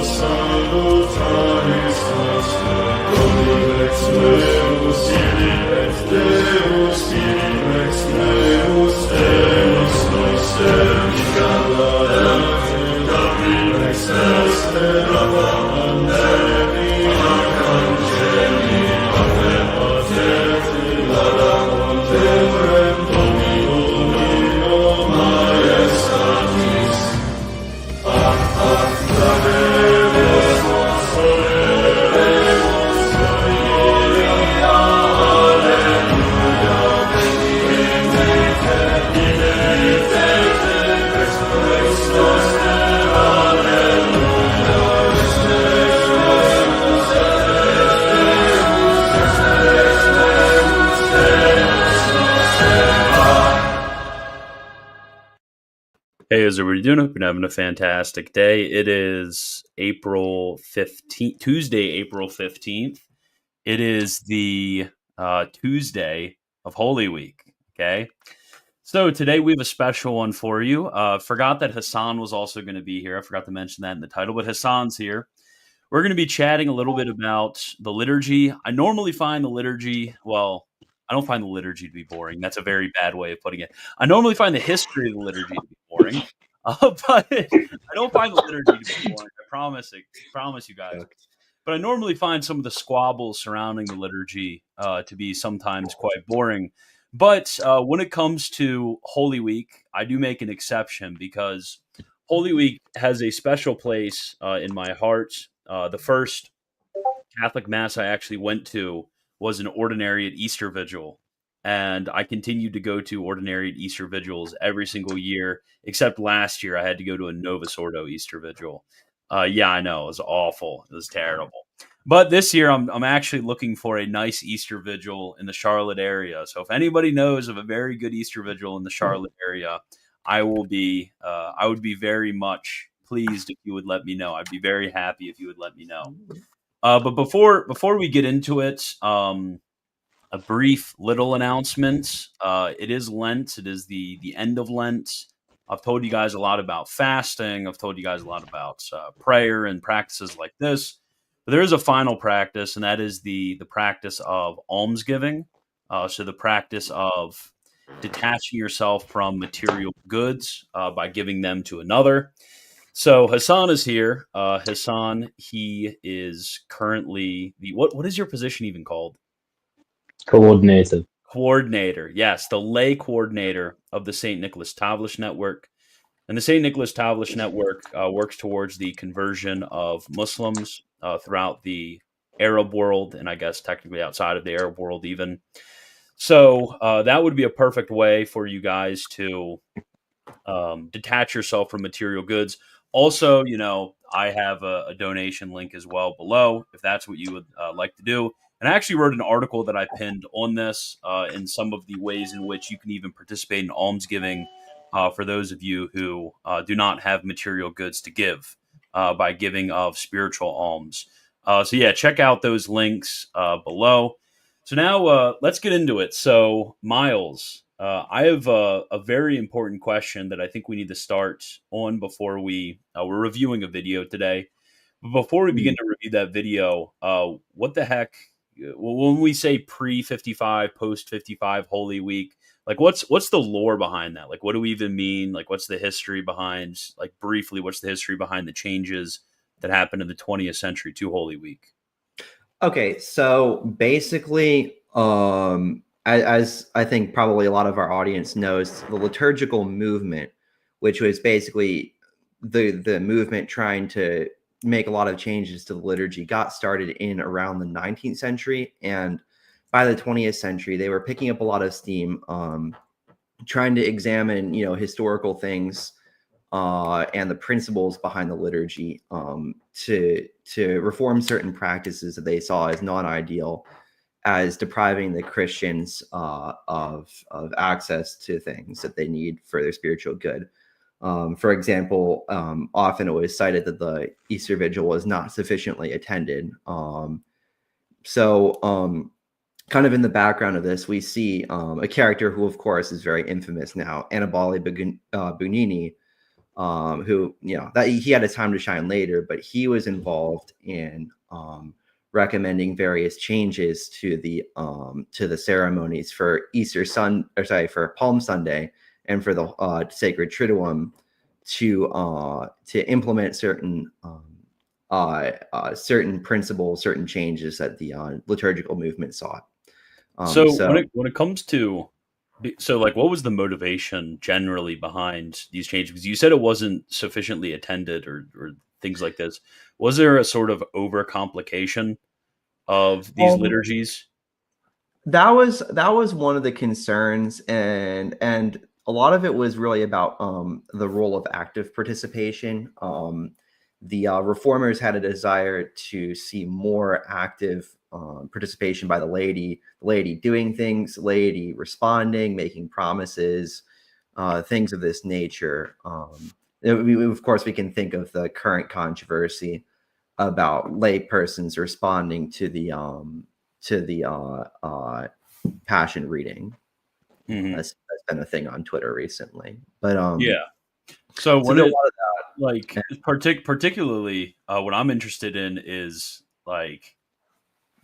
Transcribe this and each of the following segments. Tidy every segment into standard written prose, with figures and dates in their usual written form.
salutaris nostre, Domini ex meus, ex Deus, ex meus, Deus noster, Gabriel ex est, Angeli, Ave Patri, Laudem Domino Majestatis, Hey, how's everybody doing? Hope you're having a fantastic day. It is April 15th, Tuesday, April 15th. It is the Tuesday of Holy Week, okay? So today we have a special one for you. Forgot that Hassan was also going to be here. I forgot to mention that in the title, but Hassan's here. We're going to be chatting a little bit about the liturgy. I normally find the liturgy, well, I don't find the liturgy to be boring. That's a very bad way of putting it. I normally find the history of the liturgy to be boring, but I don't find the liturgy to be boring. I promise you guys. But I normally find some of the squabbles surrounding the liturgy to be sometimes quite boring. But when it comes to Holy Week, I do make an exception because Holy Week has a special place in my heart. The first Catholic Mass I actually went to was an ordinary at Easter Vigil. And I continued to go to ordinary at Easter Vigils every single year, except last year I had to go to a Novus Ordo Easter Vigil. Yeah, I know. It was awful. It was terrible. But this year I'm actually looking for a nice Easter Vigil in the Charlotte area. So if anybody knows of a very good Easter Vigil in the Charlotte area, I would be very much pleased if you would let me know. I'd be very happy if you would let me know. But before we get into it, a brief little announcement. It is Lent. It is the end of Lent. I've told you guys a lot about fasting. I've told you guys a lot about prayer and practices like this. But there is a final practice, and that is the practice of almsgiving. So the practice of detaching yourself from material goods by giving them to another. So Hassan is here. Hassan, he is currently what is your position even called? Coordinator. Coordinator. Yes, the lay coordinator of the St. Nicholas Tavlish Network. And the St. Nicholas Tavlish Network works towards the conversion of Muslims throughout the Arab world, and I guess technically outside of the Arab world even. So that would be a perfect way for you guys to detach yourself from material goods. Also, I have a donation link as well below if that's what you would like to do. And I actually wrote an article that I pinned on this in some of the ways in which you can even participate in almsgiving for those of you who do not have material goods to give by giving of spiritual alms. So yeah, check out those links below. So now let's get into it. So Miles, I have a very important question that I think we need to start on before we're reviewing a video today. But before we begin to review that video, what the heck? When we say pre-55, post-55 Holy Week, like what's the lore behind that? Like, what do we even mean? Like, what's the history behind? Like, briefly, what's the history behind the changes that happened in the 20th century to Holy Week? Okay, so basically, as I think probably a lot of our audience knows, the liturgical movement, which was basically the movement trying to make a lot of changes to the liturgy, got started in around the 19th century. And by the 20th century, they were picking up a lot of steam, trying to examine, historical things and the principles behind the liturgy to reform certain practices that they saw as non-ideal, as depriving the Christians of access to things that they need for their spiritual good. For example, often it was cited that the Easter Vigil was not sufficiently attended. Kind of in the background of this, we see a character who, of course, is very infamous now, Annibale Bugnini, who, that he had a time to shine later, but he was involved in recommending various changes to the ceremonies for for Palm Sunday and for the Sacred Triduum to implement certain certain principles, certain changes that the liturgical movement sought. So when it comes to, so like, what was the motivation generally behind these changes? Because you said it wasn't sufficiently attended or things like this. Was there a sort of overcomplication of these liturgies? That was one of the concerns, and a lot of it was really about the role of active participation. The reformers had a desire to see more active participation by the laity doing things, laity responding, making promises, things of this nature. Of course, we can think of the current controversy about lay persons responding to the passion reading. Mm-hmm. That's been a thing on Twitter recently. But yeah. So what a it, lot of that, like particularly what I'm interested in is like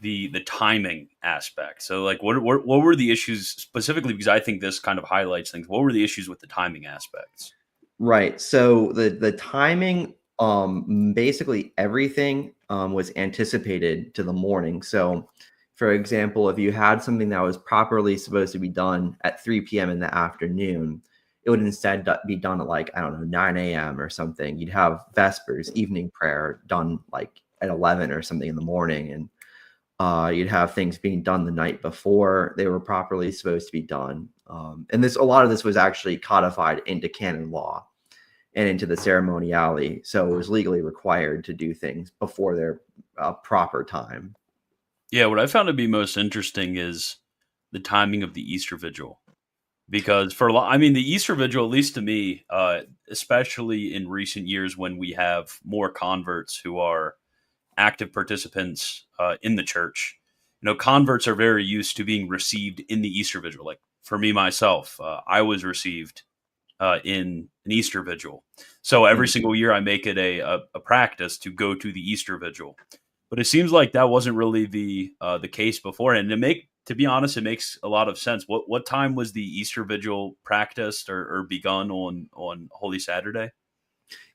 the timing aspect. So like what were the issues specifically, because I think this kind of highlights things. What were the issues with the timing aspects? right. So the timing, basically everything was anticipated to the morning. So for example, if you had something that was properly supposed to be done at 3 p.m. in the afternoon, it would instead be done at like, I don't know, 9 a.m. or something. You'd have Vespers, evening prayer, done like at 11 or something in the morning. And you'd have things being done the night before they were properly supposed to be done. And a lot of this was actually codified into canon law and into the ceremoniale. So it was legally required to do things before their proper time. Yeah, what I found to be most interesting is the timing of the Easter Vigil. Because I mean, the Easter Vigil, at least to me, especially in recent years when we have more converts who are active participants in the church, converts are very used to being received in the Easter Vigil. Like for me, myself, I was received in an Easter Vigil. So every single year I make it a practice to go to the Easter Vigil. But it seems like that wasn't really the case before. And to be honest, it makes a lot of sense. What time was the Easter Vigil practiced or begun on Holy Saturday?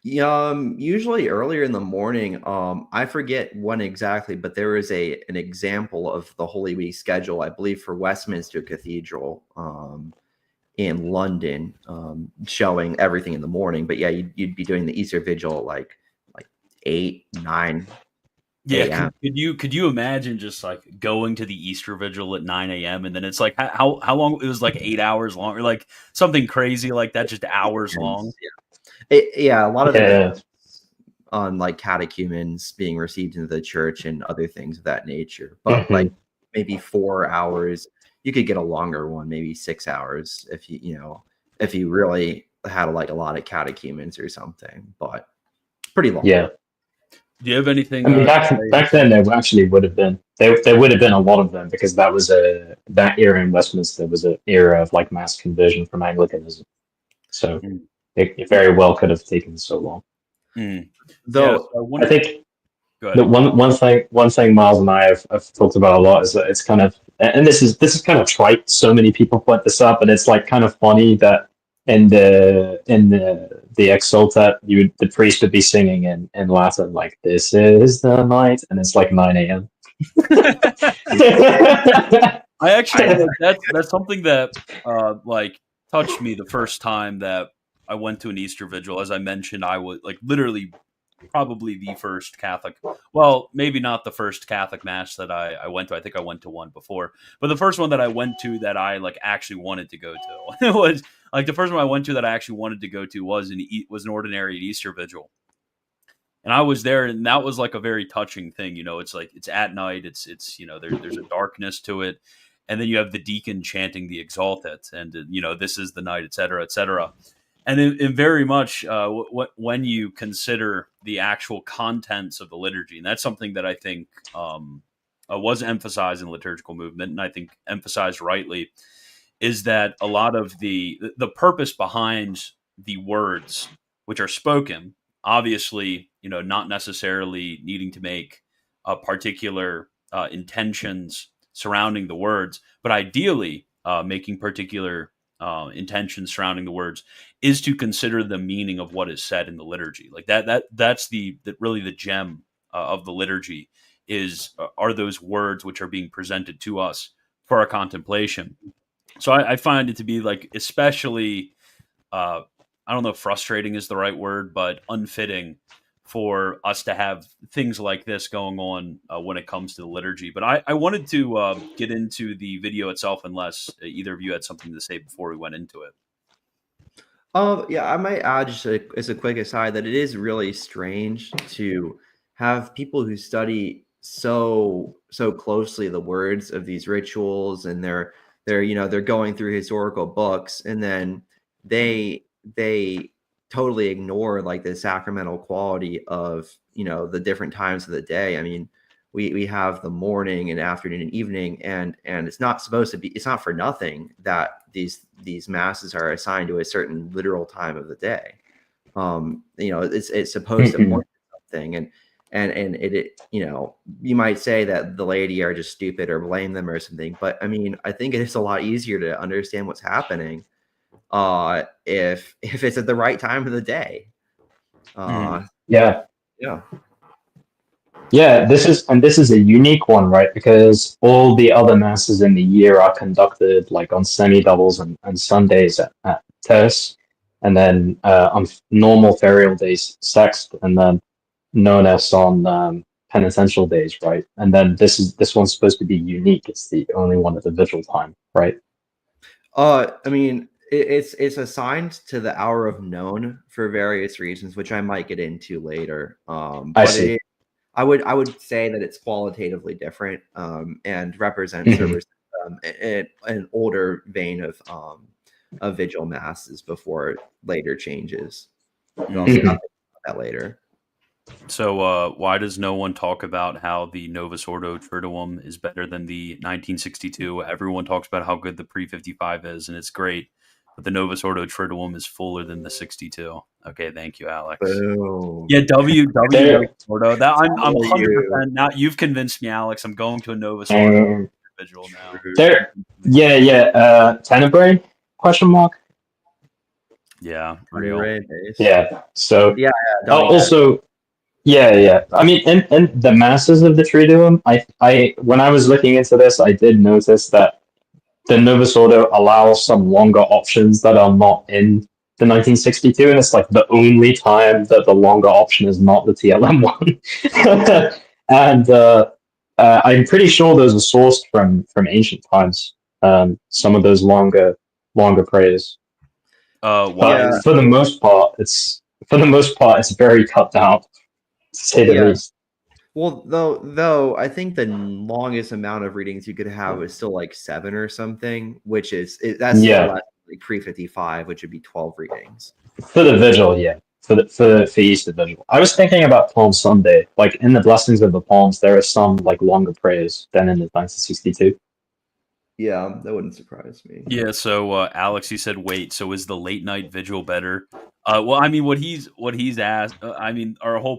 Usually earlier in the morning. I forget when exactly, but there is an example of the Holy Week schedule, I believe, for Westminster Cathedral in London, showing everything in the morning. But yeah, you'd be doing the Easter Vigil at like 8, 9. Yeah, could you imagine just like going to the Easter Vigil at 9 a.m. and then it's like how long? It was like 8 hours long or like something crazy like that, just hours long. Yeah, a lot of Yeah. it on like catechumens being received into the church and other things of that nature. But like maybe 4 hours, you could get a longer one, maybe 6 hours if if you really had like a lot of catechumens or something. But pretty long. Yeah. Do you have anything? I mean, back then there actually would have been there would have been a lot of them, because that was that era in Westminster was an era of like mass conversion from Anglicanism. So it very well could have taken so long. Though I think go ahead. the one thing Miles and I have talked about a lot is that it's kind of, and this is kind of trite. So many people point this up, and it's like kind of funny that in the Exsultat, the priest would be singing in Latin like, "This is the night," and it's like 9 a.m. I actually that's something that like touched me the first time that I went to an Easter Vigil. As I mentioned, I was like literally probably the first Catholic. Well, maybe not the first Catholic mass that I went to. I think I went to one before, but the first one that I went to that I like actually wanted to go to was like the first one I went to that I actually wanted to go to was an ordinary Easter Vigil. And I was there, and that was like a very touching thing. It's like it's at night. It's there's a darkness to it, and then you have the deacon chanting the Exaltet, and this is the night, etc., etc. And in very much when you consider the actual contents of the liturgy, and that's something that I think was emphasized in the liturgical movement, and I think emphasized rightly, is that a lot of the purpose behind the words which are spoken, obviously, not necessarily needing to make particular intentions surrounding the words, but ideally making particular intentions surrounding the words is to consider the meaning of what is said in the liturgy. Like that's really the gem of the liturgy are those words which are being presented to us for our contemplation. So I find it to be like especially I don't know if frustrating is the right word, but unfitting for us to have things like this going on when it comes to the liturgy. But I wanted to get into the video itself, unless either of you had something to say before we went into it. Yeah, I might add just as a quick aside that it is really strange to have people who study so closely the words of these rituals, and they're going through historical books, and then they totally ignore like the sacramental quality of the different times of the day. I mean, we have the morning and afternoon and evening, and it's not for nothing that these masses are assigned to a certain literal time of the day. It's supposed to point to something, and it you might say that the laity are just stupid or blame them or something, but I mean, I think it's a lot easier to understand what's happening if it's at the right time of the day. Yeah. Yeah, this is a unique one, right? Because all the other masses in the year are conducted like on semi-doubles and Sundays at terce, and then on normal ferial days sext, and then nones on penitential days, right? And then this one's supposed to be unique. It's the only one at the vigil time, right? I mean, it's assigned to the hour of none for various reasons, which I might get into later. I see. I would say that it's qualitatively different and represents an older vein of vigil masses before later changes. I'll talk about that later. So why does no one talk about how the Novus Ordo Triduum is better than the 1962? Everyone talks about how good the pre-55 is, and it's great. But the Novus Ordo Triduum is fuller than the 62. Okay, thank you, Alex. Boom. Yeah, Novus Ordo. That I'm 100%. You. Now you've convinced me, Alex. I'm going to a Novus Ordo individual now. There, Tenebrae? Question mark. Yeah, real. Yeah. So yeah. Also, yeah. I mean, in the masses of the Triduum, I when I was looking into this, I did notice that the Novus Ordo allows some longer options that are not in the 1962, and it's like the only time that the longer option is not the TLM one. And I'm pretty sure those are sourced from ancient times. Some of those longer prayers. But for the most part, it's very cut down, to say the least. Well, though I think the longest amount of readings you could have is still like 7 or something, which that's still less like pre-55, which would be 12 readings for the vigil. Yeah, for Easter vigil. I was thinking about Palm Sunday. Like in the blessings of the palms, there are some like longer prayers than in the 1962. Yeah, that wouldn't surprise me. Yeah, so Alex, you said wait. So is the late night vigil better? Well, I mean, what he's asked. I mean, our whole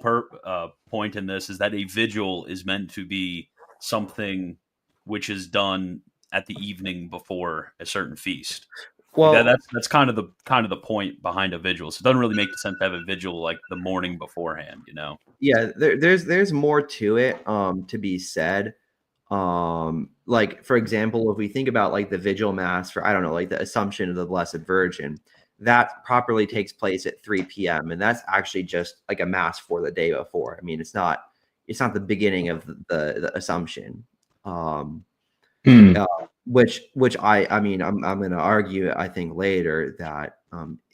point in this is that a vigil is meant to be something which is done at the evening before a certain feast. Well, that's kind of the point behind a vigil. So it doesn't really make sense to have a vigil like the morning beforehand, Yeah, there's more to it to be said. Like for example, if we think about like the vigil mass for, I don't know, like the Assumption of the Blessed Virgin, that properly takes place at 3 p.m. and that's actually just like a mass for the day before. I mean, it's not the beginning of the Assumption. Which I mean I'm going to argue, I think later, that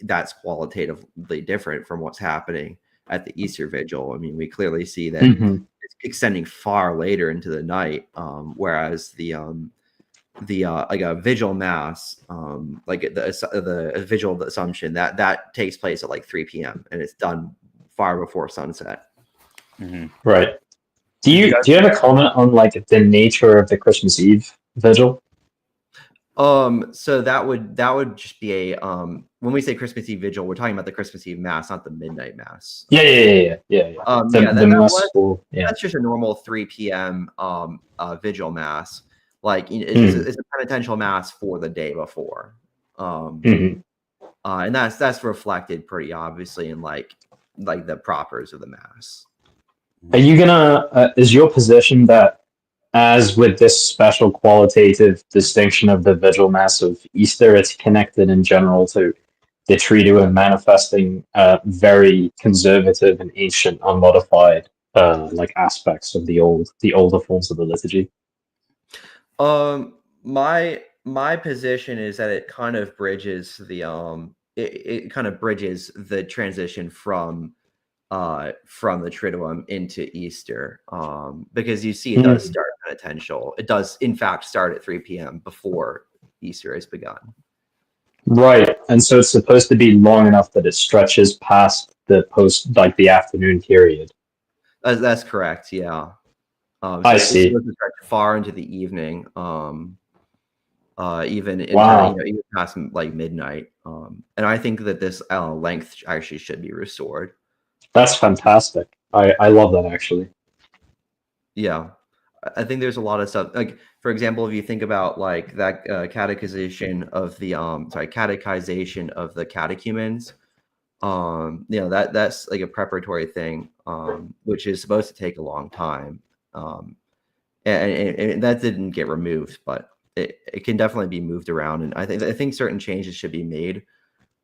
that's qualitatively different from what's happening at the Easter Vigil. I mean, we clearly see that it's extending far later into the night, whereas the like a vigil mass, like the vigil of the Assumption, that takes place at like 3 p.m. and it's done far before sunset. Right. Do you have a comment on like the nature of the Christmas Eve vigil? So that would just be a when we say Christmas Eve vigil, we're talking about the Christmas Eve mass, not the midnight mass. Yeah. The mass for That's just a normal 3 p.m. Vigil mass. Like it's a penitential mass for the day before. And that's reflected pretty obviously in like the propers of the mass. Are you gonna? Is your position that, as with this special qualitative distinction of the Vigil Mass of Easter, it's connected in general to the Triduum manifesting very conservative and ancient, unmodified like aspects of the older forms of the liturgy? My position is that it kind of bridges the it kind of bridges the transition from the Triduum into Easter, because you see it does start penitential. It does in fact start at 3 p.m. before Easter has begun. Right, and so it's supposed to be long enough that it stretches past the like the afternoon period. That's correct. Yeah. I see. It's supposed to stretch far into the evening. Even into even past like midnight. And I think that this length actually should be restored. That's fantastic. I love that actually. Yeah, I think there's a lot of stuff. Like for example, if you think about like that catechization of the catechization of the catechumens, that's like a preparatory thing, which is supposed to take a long time, and that didn't get removed, but it can definitely be moved around, and I think certain changes should be made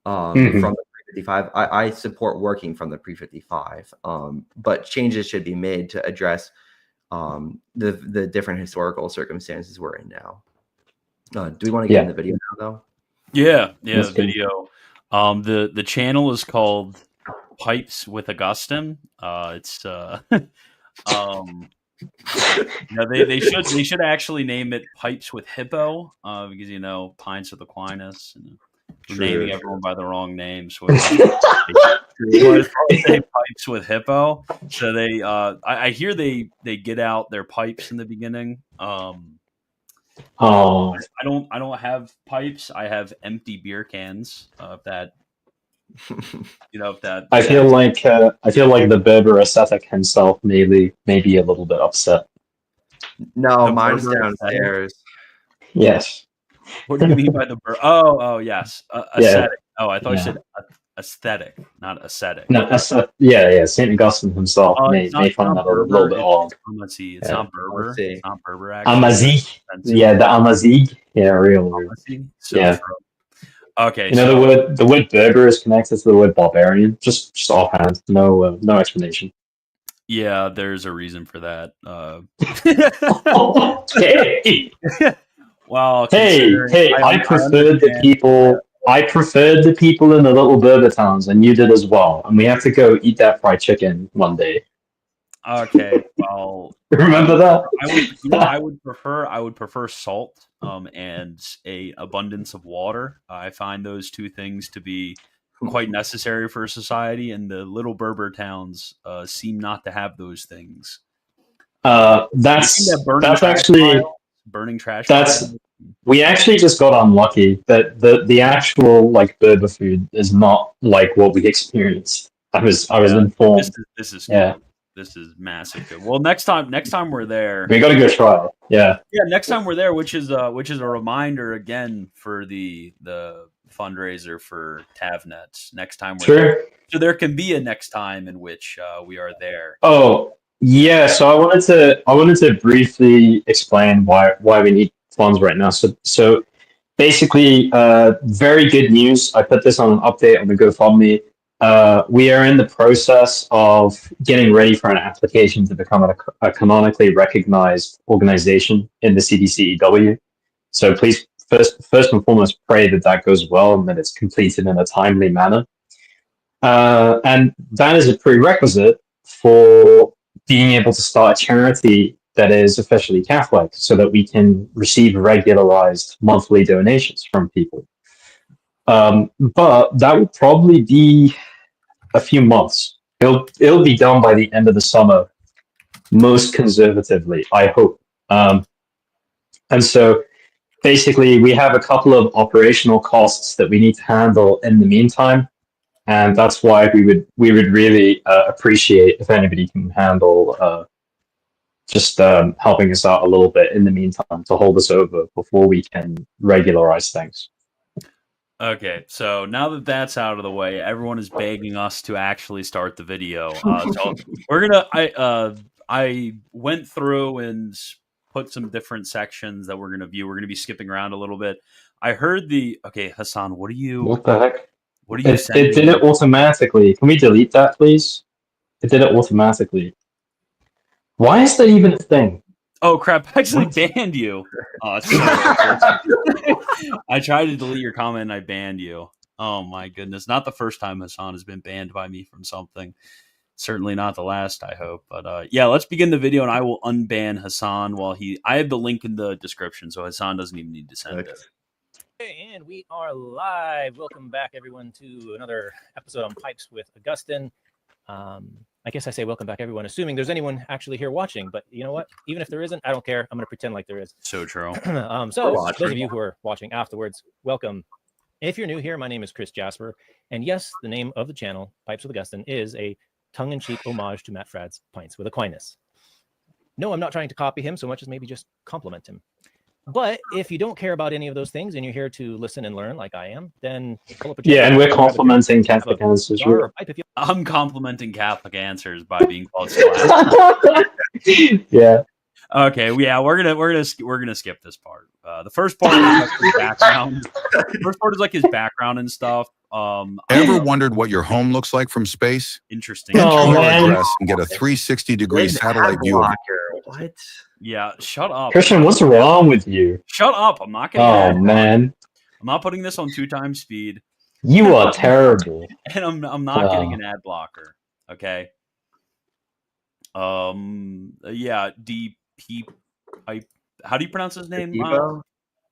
from the pre-55. I support working from the pre-55, but changes should be made to address the different historical circumstances we're in now. Do we want to get in the video now, though? Yeah, the video. The channel is called Pipes with Augustine. It's they should actually name it Pipes with Hippo, because Pints with Aquinas. And we're naming everyone by the wrong name, so it's say Pipes with Hippo. So they I hear they get out their pipes in the beginning. I don't have pipes. I have empty beer cans. If that I feel like the Berber ascetic himself may be a little bit upset. No, mine's downstairs. Yes. What do you mean by the Berber? Oh yes, ascetic. Oh, I thought you said aesthetic, not ascetic. No, Saint Augustine himself may find that a little bit odd. Let's see, it's not Berber. It's not Berber. Actually, Amazigh. Yeah, the Amazigh. Yeah, real. So yeah. Okay. The word Berber is connected to the word barbarian. Just offhand, no explanation. Yeah, there's a reason for that. Okay. Well, hey! I preferred the people in the little Berber towns, and you did as well. And we have to go eat that fried chicken one day. Okay, well, remember that? I would prefer salt, and a abundance of water. I find those two things to be quite necessary for society, and the little Berber towns seem not to have those things. That's actually burning trash. We actually just got unlucky that the actual like Berber food is not like what we experienced. I was informed. This is This is massive. Good. Well, next time we're there, we got a good trial. Yeah. Next time we're there, which is a reminder again for the fundraiser for TavNet. Next time we're there, so there can be a next time in which we are there. Oh yeah, so I wanted to briefly explain why we need funds right now. So basically, very good news. I put this on an update on the GoFundMe. We are in the process of getting ready for an application to become a canonically recognized organization in the CDCEW. So please, first and foremost, pray that goes well and that it's completed in a timely manner. And that is a prerequisite for being able to start a charity that is officially Catholic, so that we can receive regularized monthly donations from people. But that would probably be a few months. It'll be done by the end of the summer, most conservatively, I hope. And so basically we have a couple of operational costs that we need to handle in the meantime, and that's why we would really appreciate if anybody can handle just helping us out a little bit in the meantime to hold us over before we can regularize things. Okay, so now that that's out of the way, everyone is begging us to actually start the video. So we're gonna. I went through and put some different sections that we're gonna view. We're gonna be skipping around a little bit. I heard the. Okay, Hassan, what are you? What the heck? What are you It sending? did it automatically. Can we delete that, please? It did it automatically. Why is that even a thing? Oh crap! I actually What? banned you. I tried to delete your comment and I banned you. Oh my goodness! Not the first time Hassan has been banned by me from something. Certainly not the last, I hope. But yeah, let's begin the video, and I will unban Hassan while he. I have the link in the description, so Hassan doesn't even need to send it. Okay, and we are live. Welcome back, everyone, to another episode on Pipes with Augustine. I guess I say welcome back, everyone, assuming there's anyone actually here watching. But you know what? Even if there isn't, I don't care. I'm going to pretend like there is. So true. So those of you who are watching afterwards, welcome. If you're new here, my name is Chris Jasper. And yes, the name of the channel, Pipes with Augustine, is a tongue-in-cheek homage to Matt Fradd's Pints with Aquinas. No, I'm not trying to copy him so much as maybe just compliment him. But if you don't care about any of those things and you're here to listen and learn like I am, then pull up a Yeah, and we're complimenting Catholic answers. I'm complimenting Catholic answers by being called Scholastic. Yeah. Okay, yeah, we're gonna skip this part. The first part is like his background. The first part is like his background and stuff. Ever wondered what your home looks like from space? Interesting. Oh, Enter your man. address and get a 360-degree satellite view of What? Yeah, shut up. Christian, what's wrong with you? Shut up. I'm not Oh, gonna man. I'm not putting this on 2x speed. You are terrible. And I'm not getting an ad blocker. Okay. Yeah, DP how do you pronounce his name? Depot,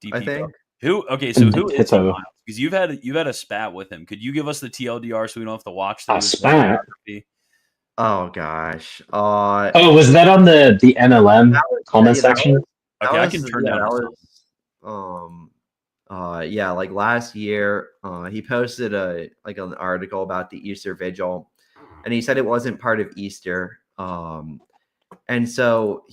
DP. I think. Who? Okay, so who is he, Depot. Miles? Because you've had a spat with him. Could you give us the TLDR so we don't have to watch A spat? Oh gosh. Oh, was that on the MLM comment section? Okay, I can turn down that the was, yeah, like last year, he posted an article about the Easter Vigil, and he said it wasn't part of Easter. And so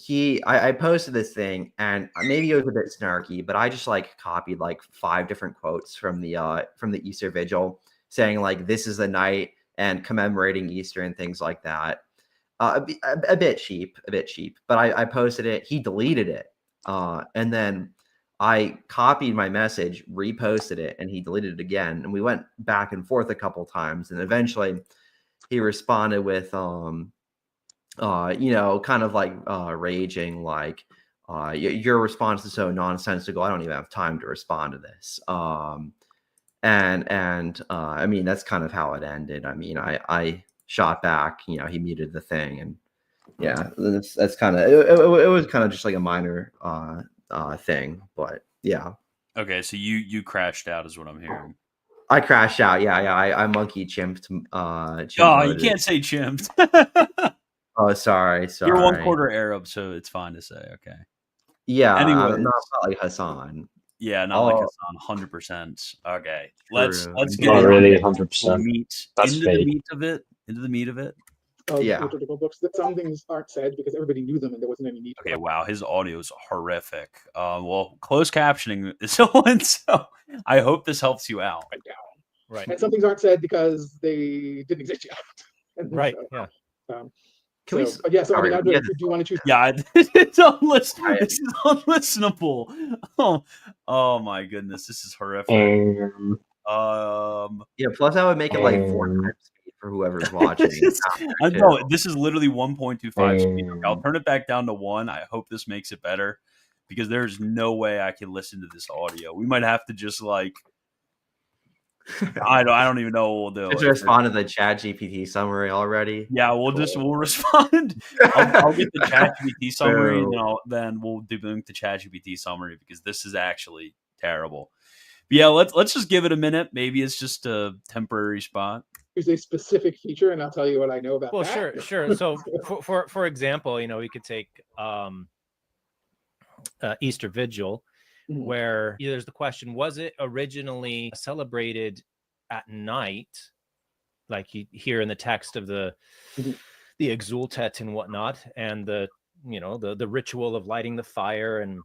I posted this thing, and maybe it was a bit snarky, but I just like copied like 5 different quotes from the Easter Vigil, saying like this is the night and commemorating Easter and things like that. A bit cheap, but I posted it. He deleted it, and then I copied my message, reposted it, and he deleted it again. And we went back and forth a couple times, and eventually he responded with kind of like raging, like your response is so nonsensical. I don't even have time to respond to this. And I mean, that's kind of how it ended. I mean, I shot back, he muted the thing, and yeah, that's kind of it was kind of just like a minor thing, but yeah. Okay, so you crashed out is what I'm hearing. I crashed out. Yeah. I monkey chimped. You can't say chimped. Oh, sorry. You're 1/4 Arab, so it's fine to say. Okay. Yeah. Anyways. Not like Hassan. Yeah, not like Hassan. 100%. Okay. Let's get Not into really the 100%. meat. That's Into fake. the meat of it. Into the meat of it. Yeah. Liturgical books that some things aren't said because everybody knew them and there wasn't any need. Okay, wow, his audio is horrific. Well, closed captioning is on, so I hope this helps you out. Right. And some things aren't said because they didn't exist yet. And Right. so, Yeah. Can we? So I mean, do you want to choose? Yeah, it's unlistenable. This is unlistenable. Oh my goodness, this is horrific. Yeah. Plus, I would make it like 4 times speed for whoever's watching. I know this is literally 1.25 speed. I'll turn it back down to 1. I hope this makes it better because there's no way I can listen to this audio. We might have to just like I don't even know what we'll do. Just respond to the ChatGPT summary already. Yeah, we'll respond. I'll get the ChatGPT summary, and then we'll debunk the ChatGPT summary because this is actually terrible. But yeah, let's just give it a minute. Maybe it's just a temporary spot. Here's a specific feature, and I'll tell you what I know about. Well, that. sure. So for example, we could take Easter Vigil, Mhm. where there's the question, was it originally celebrated at night, like you hear in the text of the Mhm. the exultet and whatnot, and the the ritual of lighting the fire and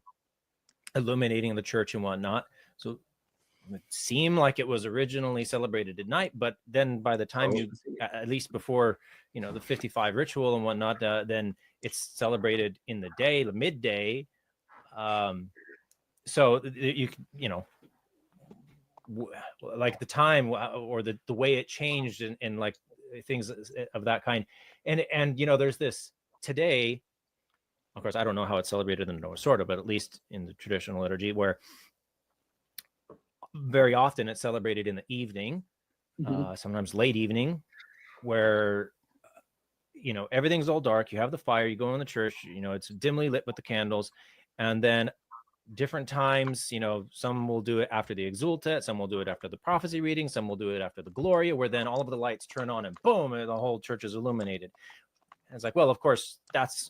illuminating the church and whatnot. So it seemed like it was originally celebrated at night, but then by the time you, at least before the 55 ritual and whatnot, then it's celebrated in the day, the midday. So like the time or the way it changed and like things of that kind, and there's this today. Of course, I don't know how it's celebrated in the North Sorta, but at least in the traditional liturgy, where very often it's celebrated in the evening, sometimes late evening, where everything's all dark. You have the fire, you go in the church, it's dimly lit with the candles, and then different times, some will do it after the exultet, some will do it after the prophecy reading, some will do it after the gloria, where then all of the lights turn on and boom, and the whole church is illuminated. And it's like, well, of course, that's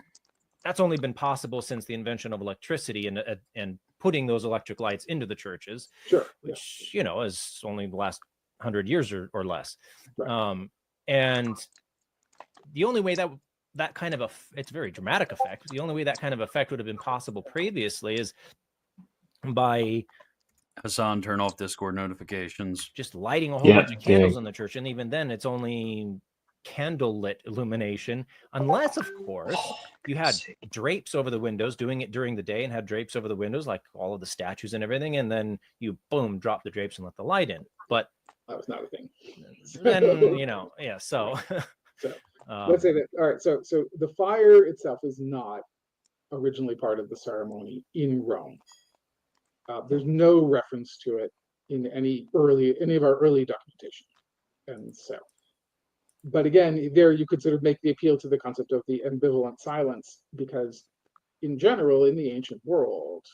only been possible since the invention of electricity and putting those electric lights into the churches, Sure. which is only the last 100 years or less. Right. And the only way that kind of it's a very dramatic effect. The only way that kind of effect would have been possible previously is by Hassan, turn off Discord notifications. just lighting a whole Yeah, bunch of candles in the church, and even then, it's only candlelit illumination, unless, of course, you had drapes over the windows, doing it during the day, and had drapes over the windows, like all of the statues and everything, and then you boom, drop the drapes and let the light in. But That was not a thing. then yeah. So, So let's say that. All right. So the fire itself is not originally part of the ceremony in Rome. There's no reference to it in any of our early documentation, and so. But again, there you could sort of make the appeal to the concept of the ambivalent silence, because in general, in the ancient world,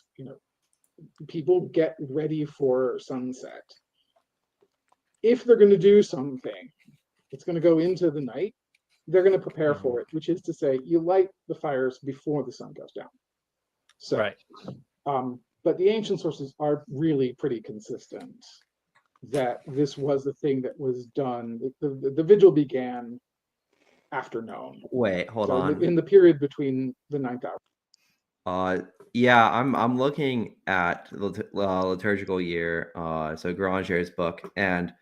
people get ready for sunset. If they're going to do something, it's going to go into the night. They're going to prepare for it, which is to say, you light the fires before the sun goes down. So, right. But the ancient sources are really pretty consistent that this was the thing that was done. The vigil began after noon. Wait, hold on. In the period between the 9th hour. Yeah, I'm looking at the liturgical year, so Granger's book, and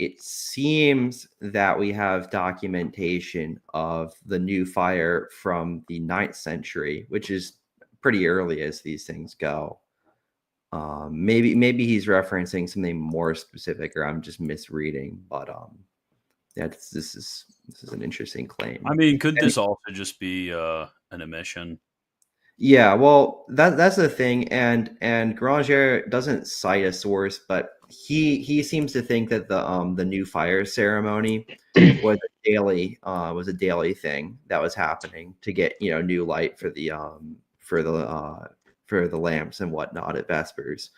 it seems that we have documentation of the new fire from the 9th century, which is pretty early as these things go. Maybe he's referencing something more specific, or I'm just misreading. But this is an interesting claim. I mean, could this also just be an omission? Yeah, well, that's the thing, and Granger doesn't cite a source, but he seems to think that the new fire ceremony was a daily thing that was happening to get new light for the lamps and whatnot at Vespers.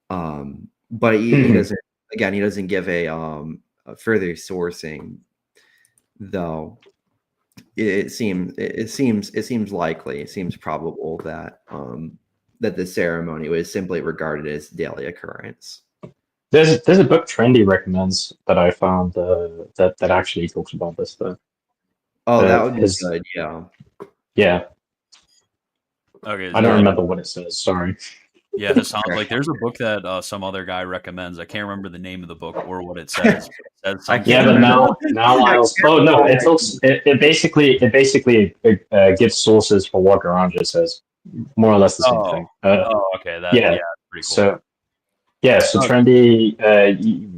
But he doesn't give a further sourcing, though. It seems likely, it seems probable that that the ceremony was simply regarded as daily occurrence. There's a book Trendy recommends that I found that actually talks about this though. Oh, that would be good. Yeah. Okay. I don't remember what it says. Sorry. Yeah, it sounds like there's a book that some other guy recommends. I can't remember the name of the book or what it says. It says Yeah, but now Lyle's. Oh no, it basically gives sources for what Garanja says. More or less the same thing. Okay. Yeah, pretty cool. So Trendy,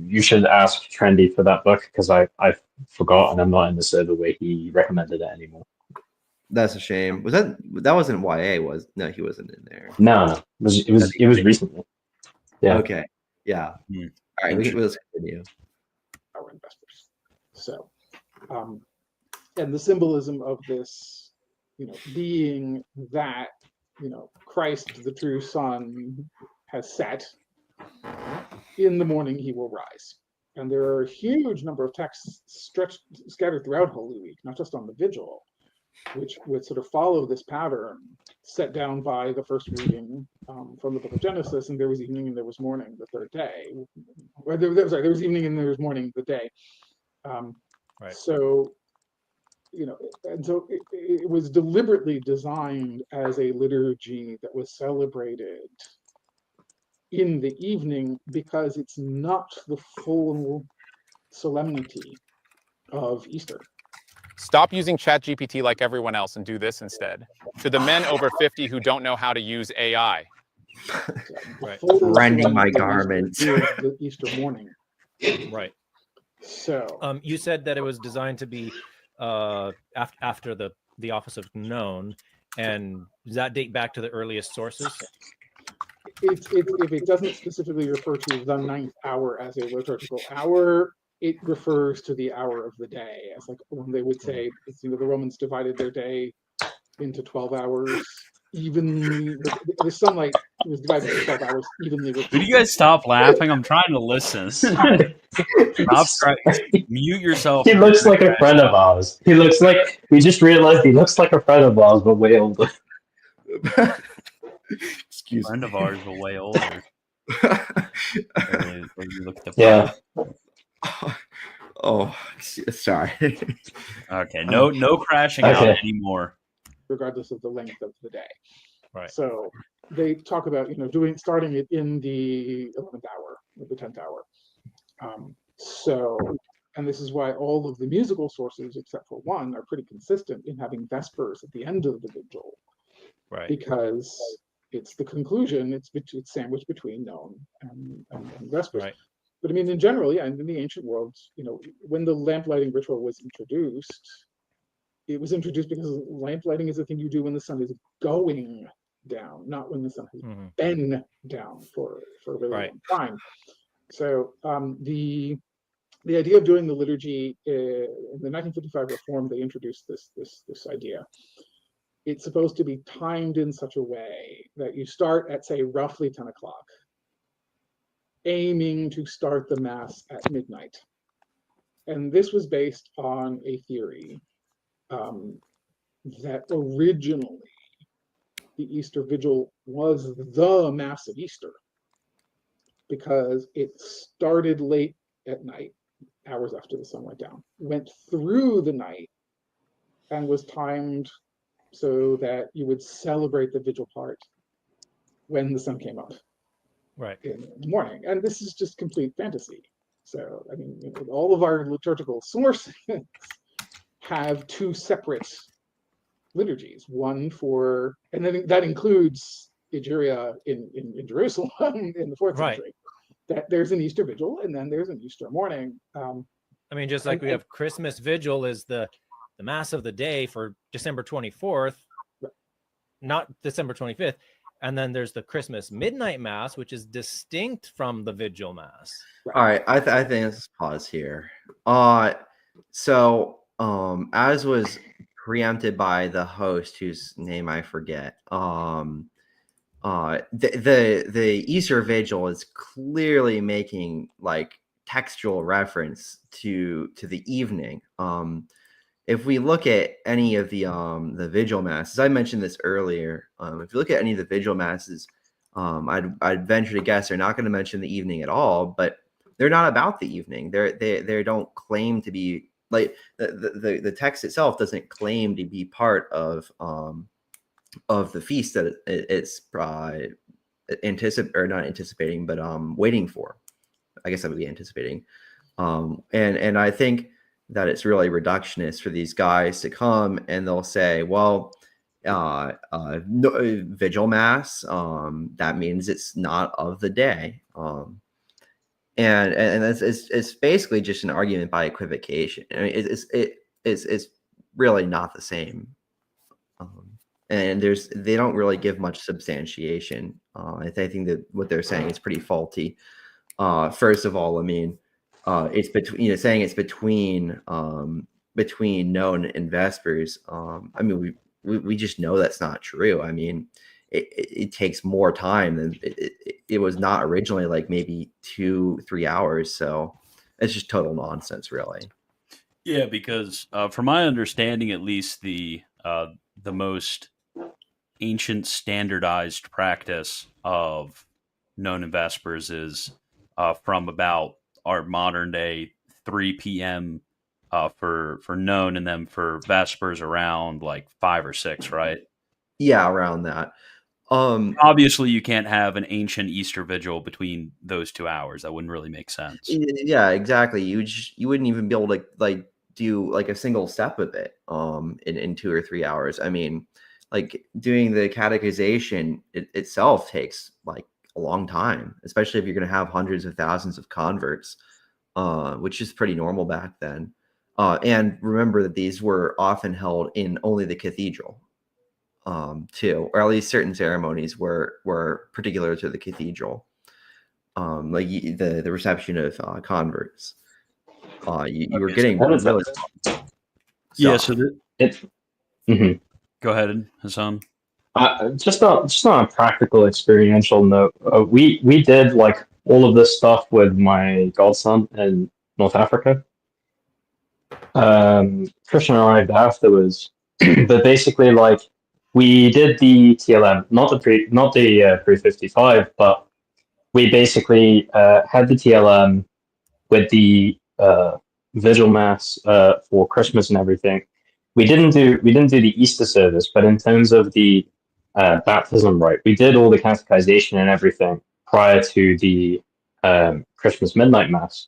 you should ask Trendy for that book, because I forgot and I'm not in the server where he recommended it anymore. That's a shame. That wasn't YA? No, he wasn't in there. No, it was recently. Yeah. Okay. Yeah. All right. Let's continue. Our investors. So, and the symbolism of this, being that Christ, the true Son, has set. In the morning he will rise, and there are a huge number of texts scattered throughout Holy Week, not just on the vigil, which would sort of follow this pattern set down by the first reading from the book of Genesis, and there was evening and there was morning the third day. Or there was evening and there was morning the day. Right. So, and so it was deliberately designed as a liturgy that was celebrated in the evening because it's not the full solemnity of Easter. Stop using ChatGPT like everyone else and do this instead. To the men over 50 who don't know how to use AI. Right. Rend my solemnity of Easter garments. is the Easter morning. Right. So you said that it was designed to be after the office of known, and does that date back to the earliest sources? if it doesn't specifically refer to the ninth hour as a liturgical hour, it refers to the hour of the day, as like when they would say, the Romans divided their day into 12 hours evenly. The sunlight was divided into 12 hours evenly. Would you guys stop laughing? I'm trying to listen. Mute yourself. He looks like a friend of ours. We just realized he looks like a friend of ours, but way older. Excuse Friend me. of ours, but way older. Or you look at the Yeah. Oh, sorry. Okay, no crashing out anymore. Regardless of the length of the day. Right. So they talk about, starting it in the 11th hour, or the 10th hour. And this is why all of the musical sources, except for one, are pretty consistent in having Vespers at the end of the vigil. Right. Because it's the conclusion, it's sandwiched between known and Vespers. Right. But I mean, in general, yeah, in the ancient world, when the lamplighting ritual was introduced, it was introduced because lamplighting is a thing you do when the sun is going down, not when the sun has been down for a really long time. So the idea of doing the liturgy in the 1955 reform, they introduced this idea. It's supposed to be timed in such a way that you start at, say, roughly 10 o'clock, aiming to start the Mass at midnight. And this was based on a theory that originally the Easter Vigil was the Mass of Easter, because it started late at night, hours after the sun went down, went through the night, and was timed so that you would celebrate the vigil part when the sun came up in the morning. And this is just complete fantasy. So, I mean, all of our liturgical sources have two separate liturgies, one for, and then that includes Egeria in Jerusalem in the 4th century. That there's an Easter vigil and then there's an Easter morning. I mean, just like we have Christmas vigil is the Mass of the day for December 24th, not December 25th. And then there's the Christmas midnight Mass, which is distinct from the Vigil Mass. All right, I think let's pause here. So as was preempted by the host, whose name I forget, the Easter Vigil is clearly making like textual reference to the evening. If we look at any of the vigil masses, I mentioned this earlier. If you look at any of the vigil masses, I'd venture to guess they're not going to mention the evening at all. But they're not about the evening. They don't claim to be like the text itself doesn't claim to be part of the feast that it's not anticipating, but waiting for. I guess I would be anticipating. And I think that it's really reductionist for these guys to come and they'll say, well, vigil mass, that means it's not of the day. And it's basically just an argument by equivocation. I mean, it's really not the same. And they don't really give much substantiation. I think that what they're saying is pretty faulty. First of all, I mean, it's between saying it's between known and Vespers. I mean, we just know that's not true. I mean, it takes more time than it was not originally, like maybe 2-3 hours. So it's just total nonsense, really. Yeah, because from my understanding, at least the the most ancient standardized practice of known in Vespers is from about our modern day 3 p.m. For known, and then for Vespers around like 5 or 6, right? Yeah, around that. Obviously, you can't have an ancient Easter vigil between those 2 hours. That wouldn't really make sense. Yeah, exactly. You wouldn't even be able to like do like a single step of it in 2 or 3 hours. I mean, like doing the catechization itself takes like a long time, especially if you're going to have hundreds of thousands of converts, which is pretty normal back then. And remember that these were often held in only the cathedral, too, or at least certain ceremonies were particular to the cathedral. Like the reception of converts. You were getting really yeah. So Mhm. go ahead, Hassan. Just on a practical experiential note, we did like all of this stuff with my godson in North Africa. Christian arrived afterwards, but basically, like, we did the TLM, not the pre 55, but we basically had the TLM with the vigil mass for Christmas and everything. We didn't do the Easter service, but in terms of the baptism rite, we did all the catechization and everything prior to the Christmas midnight mass.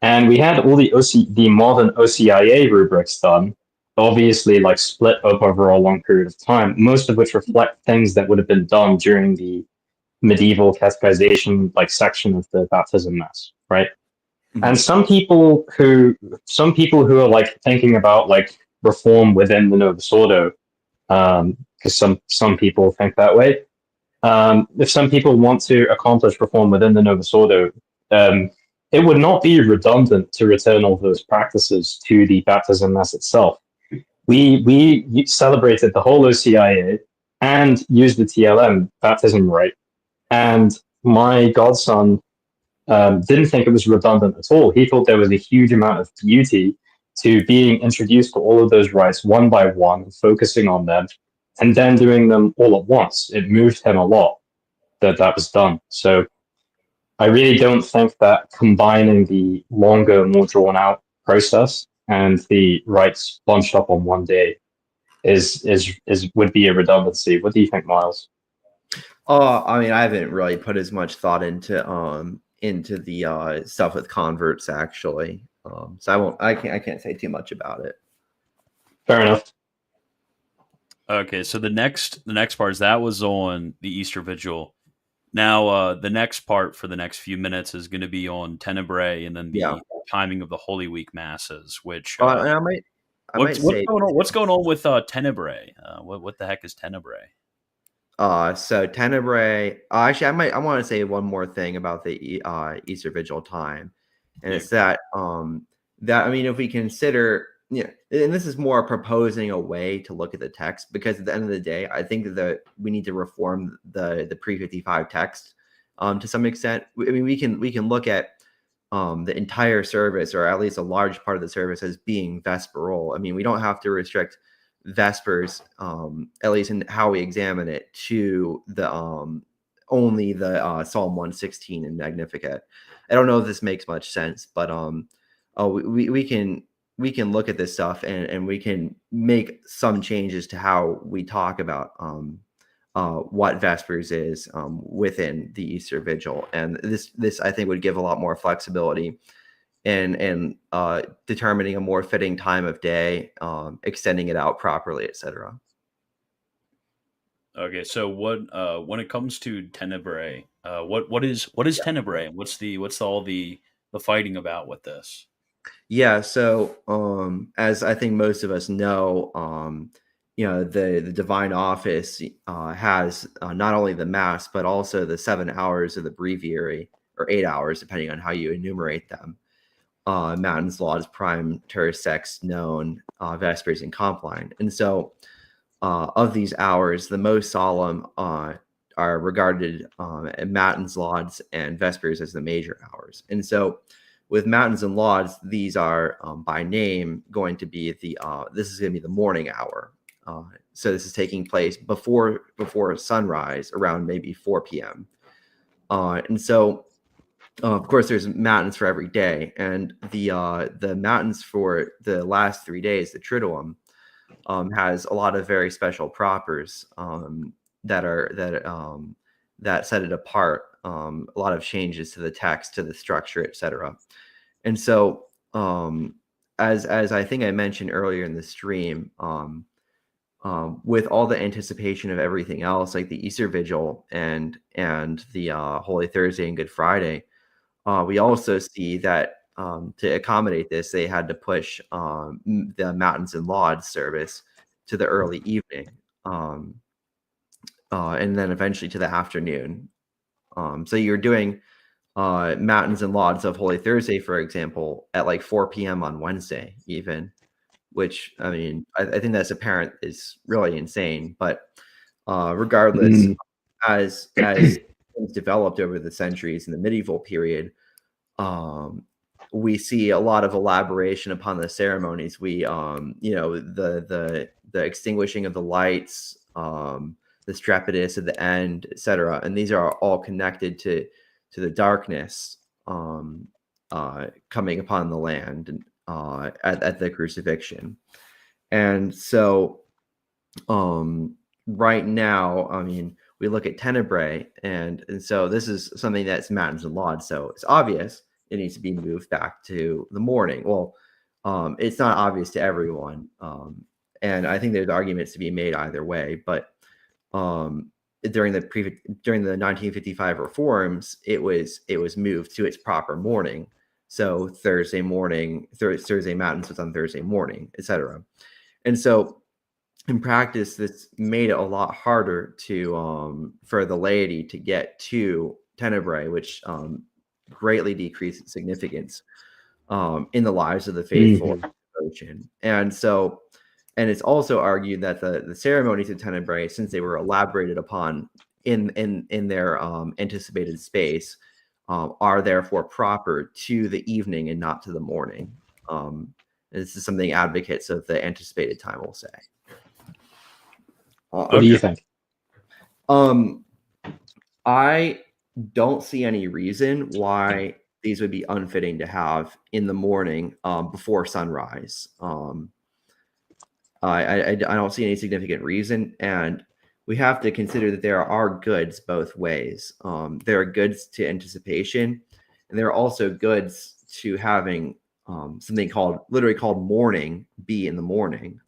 And we had all the modern OCIA rubrics done, obviously like split up over a long period of time, most of which reflect things that would have been done during the medieval catechization like section of the baptism mass, right? Mhm. And some people who are like thinking about like reform within the Novus Ordo, because some people think that way. If some people want to accomplish reform within the Novus Ordo, it would not be redundant to return all those practices to the baptism mass itself. We celebrated the whole OCIA and used the TLM baptism rite, and my godson didn't think it was redundant at all. He thought there was a huge amount of beauty to being introduced to all of those rites one by one, focusing on them, and then doing them all at once. It moved him a lot that was done. So I really don't think that combining the longer, more drawn out process and the rites bunched up on one day is would be a redundancy. What do you think, Miles? I mean, I haven't really put as much thought into the stuff with converts actually. So I can't say too much about it. Fair enough. Okay, so the next part is that was on the Easter Vigil. Now, the next part for the next few minutes is going to be on Tenebrae and then the timing of the Holy Week masses. Which I might say what's going on with Tenebrae? What the heck is Tenebrae? So Tenebrae. Actually, I want to say one more thing about the Easter Vigil time, and it's that I mean, if we consider, and this is more proposing a way to look at the text, because at the end of the day, I think that we need to reform the pre-55 text to some extent. I mean, we can look at the entire service, or at least a large part of the service, as being vesperal. I mean, we don't have to restrict Vespers, at least in how we examine it, to the only the Psalm 116 and Magnificat. I don't know if this makes much sense, but we can look at this stuff and we can make some changes to how we talk about what Vespers is within the Easter Vigil, and this I think would give a lot more flexibility and determining a more fitting time of day, extending it out properly, etc. Okay, so what when it comes to Tenebrae, what is Tenebrae? What's all the fighting about with this? Yeah, so as I think most of us know, the divine office has not only the mass but also the 7 hours of the breviary, or 8 hours depending on how you enumerate them. Matins, Lauds, Prime, Terce, Sex, Known, Vespers, and Compline. And so of these hours, the most solemn are regarded Matins, Lauds, and Vespers as the major hours. And so with Matins and Lauds, these are by name going to be this is going to be the morning hour. So this is taking place before sunrise, around maybe 4 p.m. And so, of course, there's matins for every day, and the matins for the last 3 days, the Triduum, has a lot of very special propers that set it apart. A lot of changes to the text, to the structure, etc. And so, as I think I mentioned earlier in the stream, with all the anticipation of everything else, like the Easter Vigil and the Holy Thursday and Good Friday, we also see that to accommodate this, they had to push the Matins and Lauds service to the early evening, and then eventually to the afternoon. So you're doing Matins and Lauds of Holy Thursday, for example, at like 4 p.m. on Wednesday, even, which, I mean, I think that's apparent is really insane. But regardless, as things developed over the centuries in the medieval period, we see a lot of elaboration upon the ceremonies. We, the extinguishing of the lights, the strepitus at the end, etc. And these are all connected to the darkness coming upon the land at the crucifixion. And so, right now, I mean, we look at Tenebrae, and so this is something that's Matins and Lauds, so it's obvious it needs to be moved back to the morning. Well, it's not obvious to everyone, and I think there's arguments to be made either way. But during the 1955 reforms, it was moved to its proper morning. So Thursday Matins was on Thursday morning, etc. And so, in practice, this made it a lot harder to for the laity to get to Tenebrae, which greatly decreased its significance in the lives of the faithful devotion. And so, and it's also argued that the ceremonies of Tenebrae, since they were elaborated upon in their anticipated space, are therefore proper to the evening and not to the morning. This is something advocates of the anticipated time will say. What do you think? I don't see any reason why these would be unfitting to have in the morning before sunrise. I don't see any significant reason, and we have to consider that there are goods both ways. There are goods to anticipation, and there are also goods to having something literally called morning be in the morning.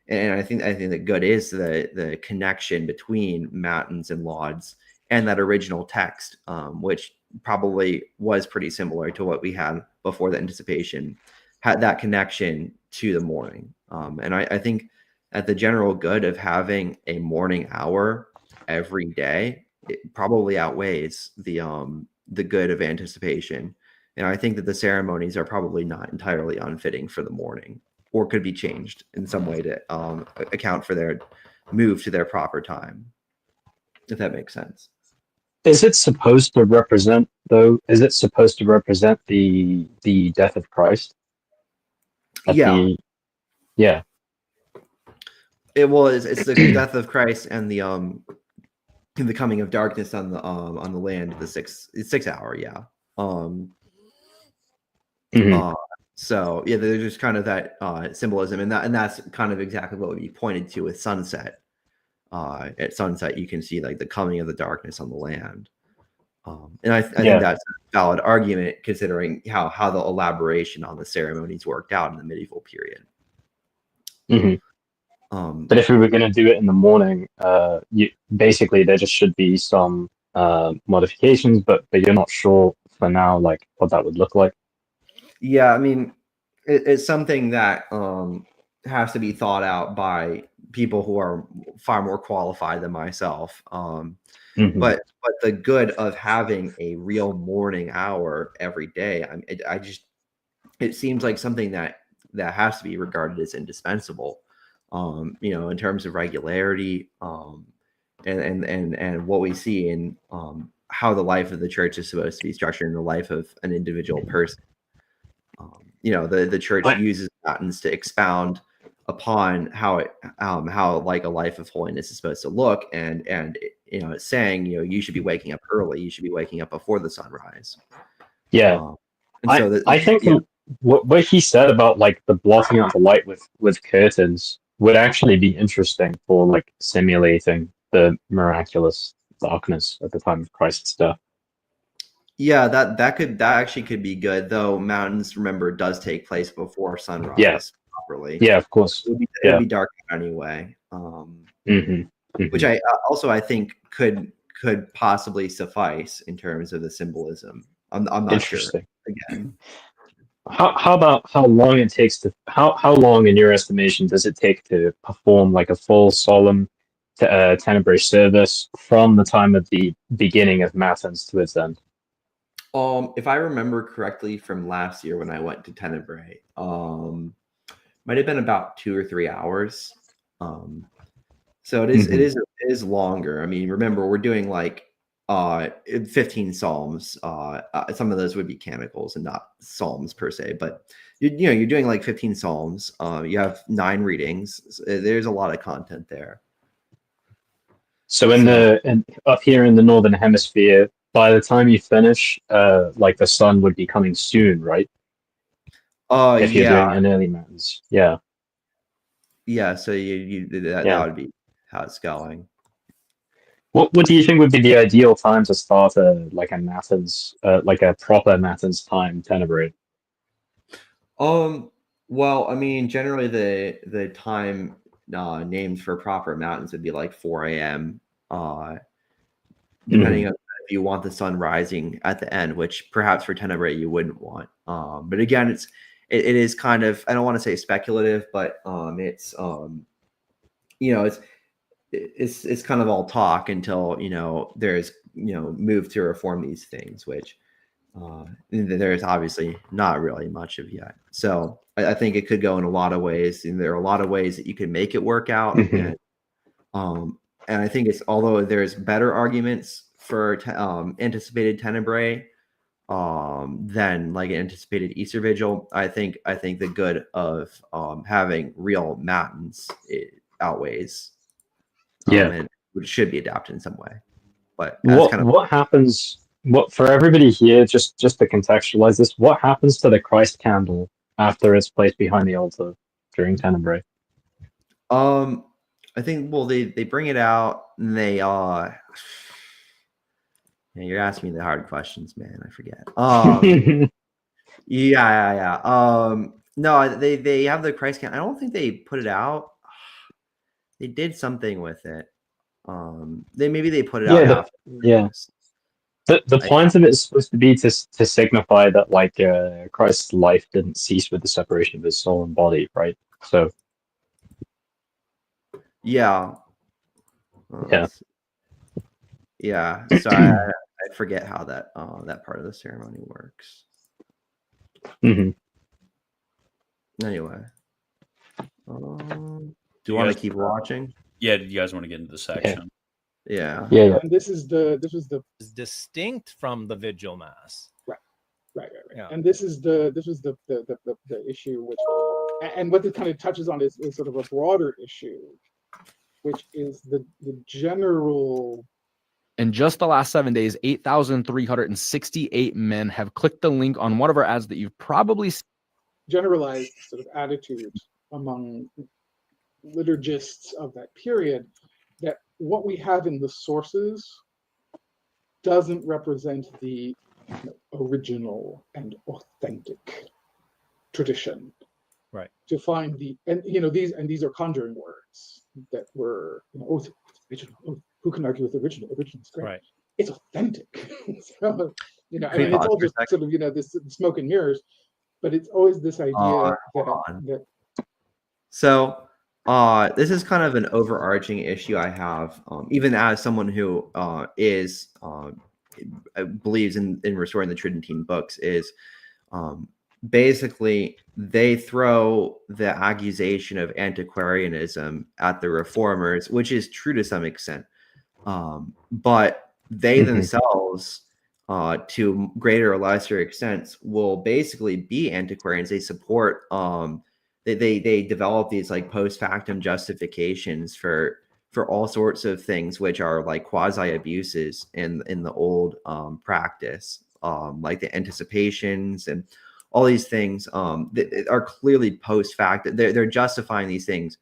And I think the good is the connection between Matins and Lauds and that original text, which probably was pretty similar to what we had before the anticipation, had that connection to the morning. And I think that the general good of having a morning hour every day, it probably outweighs the good of anticipation. And I think that the ceremonies are probably not entirely unfitting for the morning, or could be changed in some way to account for their move to their proper time, if that makes sense. Is it supposed to represent, though? Is it supposed to represent the death of Christ? Yeah. Yeah. It's the death of Christ and the coming of darkness on the land, the sixth hour. Yeah. So yeah, there's just kind of that symbolism, and that's kind of exactly what would be pointed to with sunset. At sunset, you can see like the coming of the darkness on the land, and I think that's a valid argument considering how the elaboration on the ceremonies worked out in the medieval period. But if we were going to do it in the morning, basically there just should be some modifications, but you're not sure for now like what that would look like. Yeah, I mean, it's something that has to be thought out by people who are far more qualified than myself. But the good of having a real morning hour every day, it seems like something that has to be regarded as indispensable. In terms of regularity, and what we see in how the life of the church is supposed to be structured in the life of an individual person. The church uses Matins to expound upon how like a life of holiness is supposed to look, and it's saying you should be waking up early, you should be waking up before the sunrise. Yeah. And so I think what he said about like the blotting out the light with curtains would actually be interesting for like simulating the miraculous darkness at the time of Christ's death. Yeah, that actually could be good, though. Mountains, remember, does take place before sunrise properly. Yeah, of course. It would be dark anyway. Which I think could possibly suffice in terms of the symbolism. I'm not sure. Again, how about how long it takes to how long in your estimation does it take to perform like a full solemn Tenebrae service from the time of the beginning of Matins to its end? if I remember correctly from last year when I went to Tenebrae, might have been about 2 or 3 hours. So it is longer. I mean, remember, we're doing like 15 psalms. Some of those would be canticles and not psalms per se, but you're doing like 15 psalms. You have 9 readings. So there's a lot of content there. So up here in the northern hemisphere, by the time you finish, like the sun would be coming soon, right? If you're doing an early Matins, yeah. So that would be how it's going. What do you think would be the ideal time to start a Matins, like a proper Matins time Tenebrae? Well, I mean, generally the time named for proper Matins would be like 4 a.m. Depending on if you want the sun rising at the end, which perhaps for Tenebrae you wouldn't want. But again, it is kind of, I don't want to say speculative, but it's it's kind of all talk until there's move to reform these things, which there's obviously not really much of yet. So I think it could go in a lot of ways, and there are a lot of ways that you can make it work out. And I think although there's better arguments for anticipated Tenebrae than like an anticipated Easter Vigil, I think the good of having real Matins outweighs. And it should be adapted in some way. But what happens? What for everybody here? Just to contextualize this, what happens to the Christ candle after it's placed behind the altar during Tenebrae? I think they bring it out and they you're asking me the hard questions, man. I forget. No, they have the Christ candle. I don't think they put it out. They did something with it. They put it out after. The point of it is supposed to be to signify that like Christ's life didn't cease with the separation of his soul and body, right? So So I forget how that part of the ceremony works. Anyway, do you want to keep watching? Yeah. Did you guys want to get into the section? Yeah. And this was the distinct from the Vigil Mass. Right. Yeah. And this was the issue, which and what it kind of touches on is sort of a broader issue, which is the general. In just the last 7 days, 8,368 men have clicked the link on one of our ads that you've probably seen. Generalized sort of attitude among liturgists of that period that what we have in the sources doesn't represent the original and authentic tradition. Right. To find these are conjuring words that were original. Who can argue with original? Original is great. Right. It's authentic. So, I mean, it's all just sort of this smoke and mirrors, but it's always this idea that. So this is kind of an overarching issue I have, even as someone who believes in restoring the Tridentine books, is basically they throw the accusation of antiquarianism at the reformers, which is true to some extent. But they themselves, to greater or lesser extents, will basically be antiquarians. They support they develop these like post factum justifications for all sorts of things, which are like quasi abuses in the old practice, like the anticipations and all these things that are clearly post fact. They're justifying these things.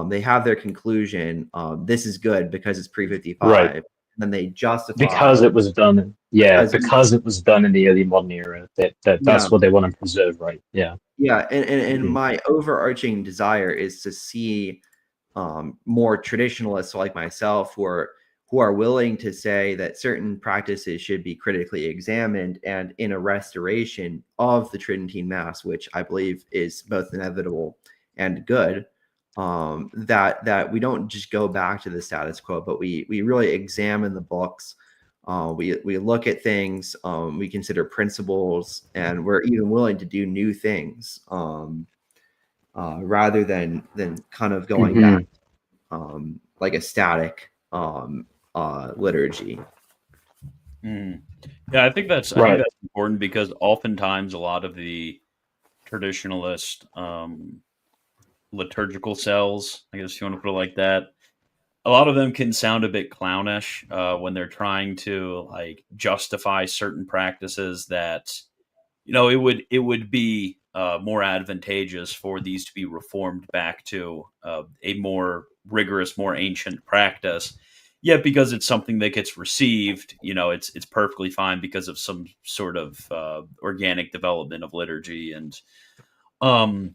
They have their conclusion. This is good because it's pre-55. Right. And then they justify Because it was done. Yeah, because it was done in the early modern era. That's what they want to preserve, right? Yeah. Yeah, and Mhm. my overarching desire is to see more traditionalists like myself who are willing to say that certain practices should be critically examined, and in a restoration of the Tridentine Mass, which I believe is both inevitable and good, that we don't just go back to the status quo, but we really examine the books. We look at things, we consider principles, and we're even willing to do new things rather than kind of going back like a static liturgy. Yeah, I think that's Right. important, because oftentimes a lot of the traditionalist liturgical cells, I guess if you want to put it like that, a lot of them can sound a bit clownish when they're trying to like justify certain practices that, it would be more advantageous for these to be reformed back to a more rigorous, more ancient practice. Yet, because it's something that gets received, it's perfectly fine because of some sort of organic development of liturgy. And um,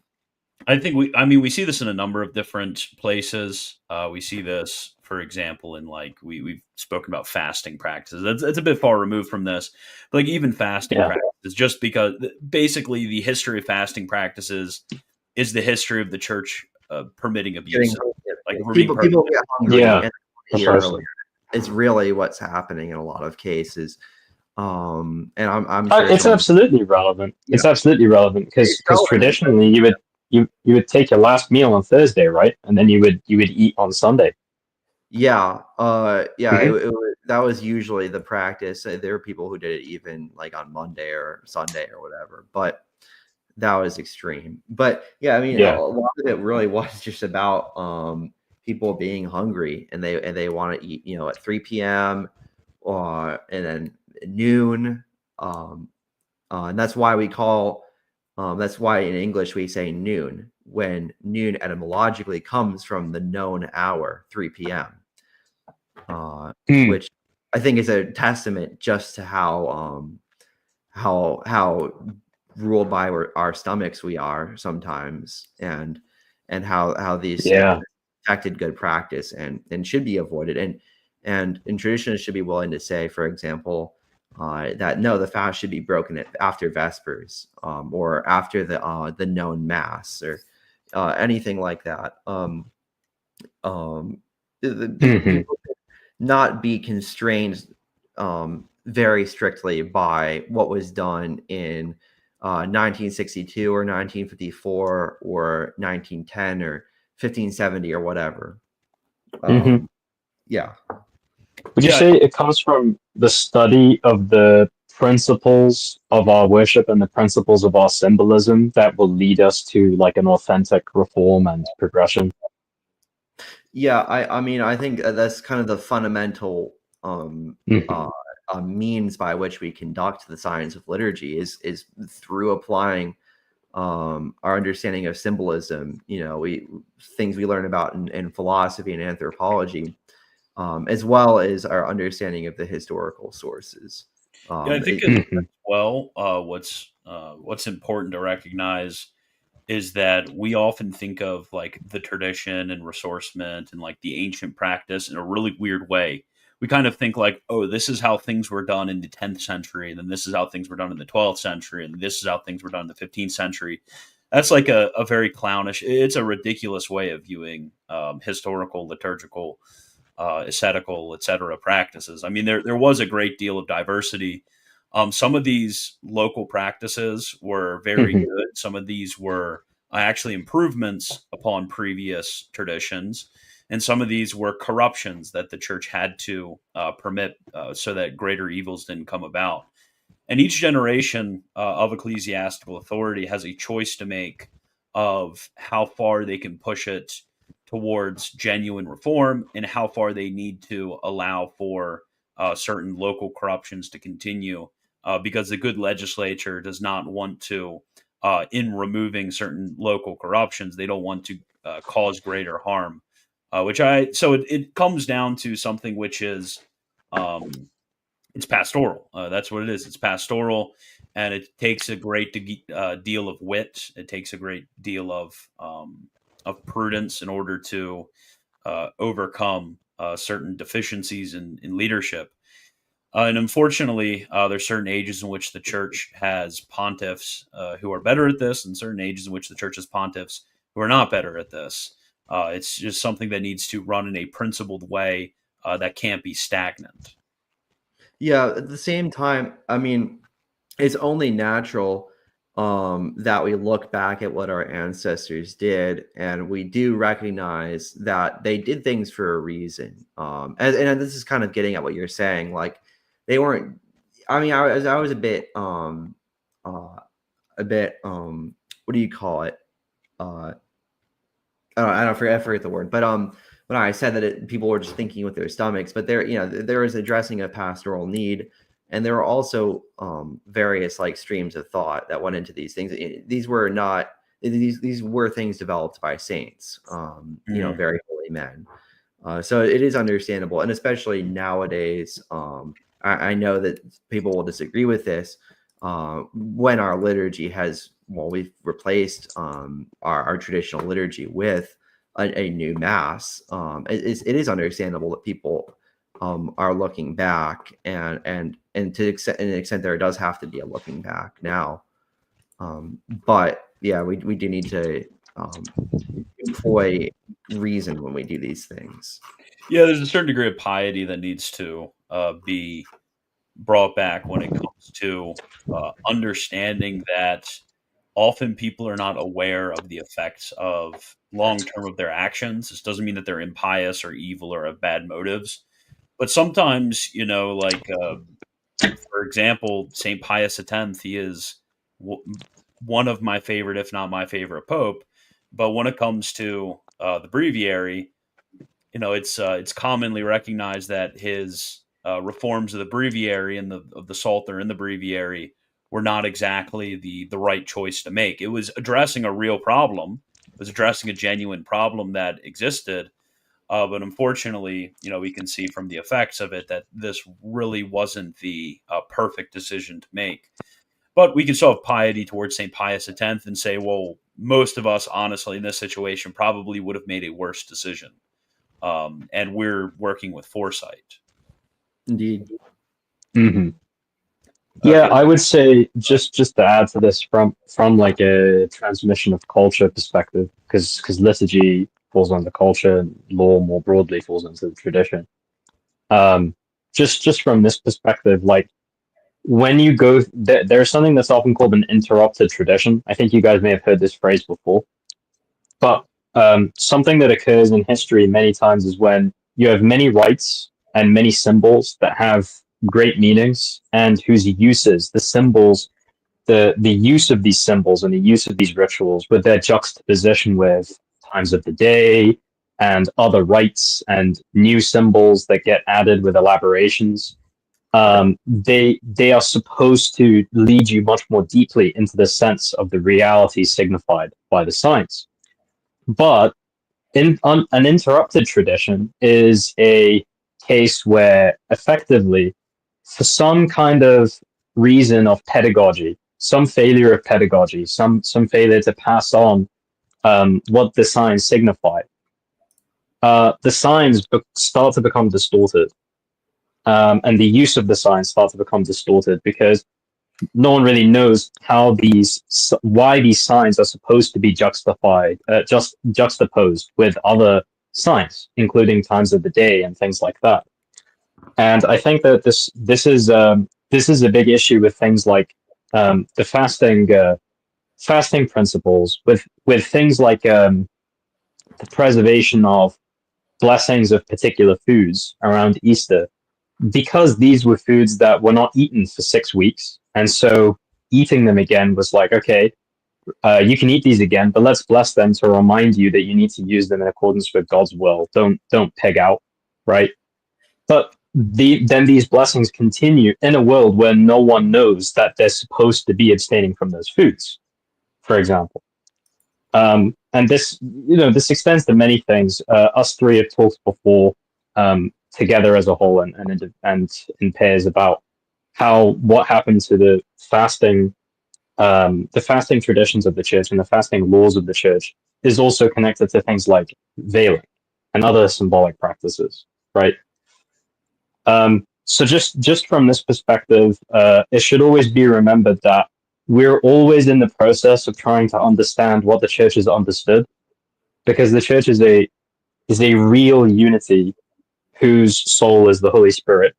we see this in a number of different places. We see this, for example, in like we've spoken about fasting practices. That's a bit far removed from this, but like even fasting Yeah. practices, just because basically the history of fasting practices is the history of the church permitting abuse. Like if we're being People get hungry Yeah, and precisely. it's really what's happening in a lot of cases. And I'm sure It's absolutely relevant. It's Yeah. absolutely relevant because relevant. traditionally you would take your last meal on Thursday, right? And then you would eat on Sunday. Yeah, Mhm. that was usually the practice. There were people who did it even like on Monday or Sunday or whatever, but that was extreme. But yeah, I mean, a Yeah. lot of it really was just about people being hungry, and they want to eat, at 3 p.m. or and then noon. And that's why that's why in English we say noon, when noon etymologically comes from the known hour, 3 p.m. Hmm. Which I think is a testament just to how ruled by our stomachs we are sometimes, and how these Yeah. affected good practice and should be avoided. And traditionalists should be willing to say, for example, that no, the fast should be broken after Vespers, or after the known Mass, or anything like that. Mhm. People not be constrained very strictly by what was done in 1962 or 1954 or 1910 or 1570 or whatever. Mhm. Yeah. Would you Yeah. say it comes from the study of the principles of our worship and the principles of our symbolism that will lead us to like an authentic reform and progression? Yeah, I mean, I think that's kind of the fundamental Mhm. means by which we conduct the science of liturgy is through applying our understanding of symbolism. We things we learn about in philosophy and anthropology, as well as our understanding of the historical sources. Yeah, I think as Mhm. well, what's important to recognize is that we often think of like the tradition and ressourcement and like the ancient practice in a really weird way. We kind of think like, oh, this is how things were done in the 10th century, and then this is how things were done in the 12th century, and this is how things were done in the 15th century. That's like a very clownish, it's a ridiculous way of viewing historical, liturgical, ascetical, etc. practices. I mean, there was a great deal of diversity. Some of these local practices were very Mhm. good. Some of these were actually improvements upon previous traditions. And some of these were corruptions that the church had to permit so that greater evils didn't come about. And each generation of ecclesiastical authority has a choice to make of how far they can push it towards genuine reform and how far they need to allow for certain local corruptions to continue, because the good legislature does not want to, in removing certain local corruptions, they don't want to cause greater harm. So it comes down to something which is, it's pastoral. That's what it is. It's pastoral, and it takes a great deal of wit. It takes a great deal of prudence in order to overcome certain deficiencies in leadership. And unfortunately, there's certain ages in which the church has pontiffs who are better at this, and certain ages in which the church has pontiffs who are not better at this. It's just something that needs to run in a principled way that can't be stagnant. Yeah, at the same time, I mean, it's only natural that we look back at what our ancestors did, and we do recognize that they did things for a reason. And this is kind of getting at what you're saying. Like, they weren't. I mean, I was a bit what do you call it? I forget the word, but when I said that people were just thinking with their stomachs, but there was addressing a pastoral need, and there were also various like streams of thought that went into these things. These were not these were things developed by saints, very holy men. So it is understandable, and especially nowadays, I know that people will disagree with this. When our liturgy we've replaced our traditional liturgy with a new mass. It is understandable that people are looking back, and to an extent there does have to be a looking back now. But yeah, we do need to employ reason when we do these things. Yeah, there's a certain degree of piety that needs to be brought back when it comes to understanding that often people are not aware of the effects of long term of their actions. This doesn't mean that they're impious or evil or have bad motives, but sometimes, for example, Saint Pius X, he is one of my favorite, if not my favorite pope. But when it comes to the breviary, it's commonly recognized that his reforms of the breviary and of the Psalter in the breviary were not exactly the right choice to make. It was addressing a real problem. It was addressing a genuine problem that existed. But unfortunately, we can see from the effects of it that this really wasn't the perfect decision to make. But we can still have piety towards St. Pius X and say, well, most of us, honestly, in this situation probably would have made a worse decision. And we're working with foresight. Indeed. Mm-hmm. Yeah, I would say just to add to this from like a transmission of culture perspective, because liturgy falls under culture, and law more broadly falls into the tradition. Just from this perspective, like when you go, there's something that's often called an interrupted tradition. I think you guys may have heard this phrase before, but something that occurs in history many times is when you have many rites and many symbols that have great meanings, and whose uses, the symbols, the use of these symbols and the use of these rituals with their juxtaposition with times of the day and other rites and new symbols that get added with elaborations, they are supposed to lead you much more deeply into the sense of the reality signified by the signs. But an interrupted tradition is a case where effectively, for some kind of reason of pedagogy, some failure of pedagogy, some failure to pass on what the signs signify, the signs start to become distorted, and the use of the signs start to become distorted because no one really knows why these signs are supposed to be juxtaposed with other signs, including times of the day and things like that. And I think that this is a big issue with things like the fasting principles, with things like the preservation of blessings of particular foods around Easter, because these were foods that were not eaten for 6 weeks, and so eating them again was like, okay, you can eat these again, but let's bless them to remind you that you need to use them in accordance with God's will. Don't pig out, right? But then these blessings continue in a world where no one knows that they're supposed to be abstaining from those foods, for example. And this extends to many things. Us three have talked before, together as a whole and in pairs, about what happened to the fasting traditions of the church and the fasting laws of the church is also connected to things like veiling and other symbolic practices, right? So just from this perspective, it should always be remembered that we're always in the process of trying to understand what the church has understood, because the church is a real unity whose soul is the Holy Spirit.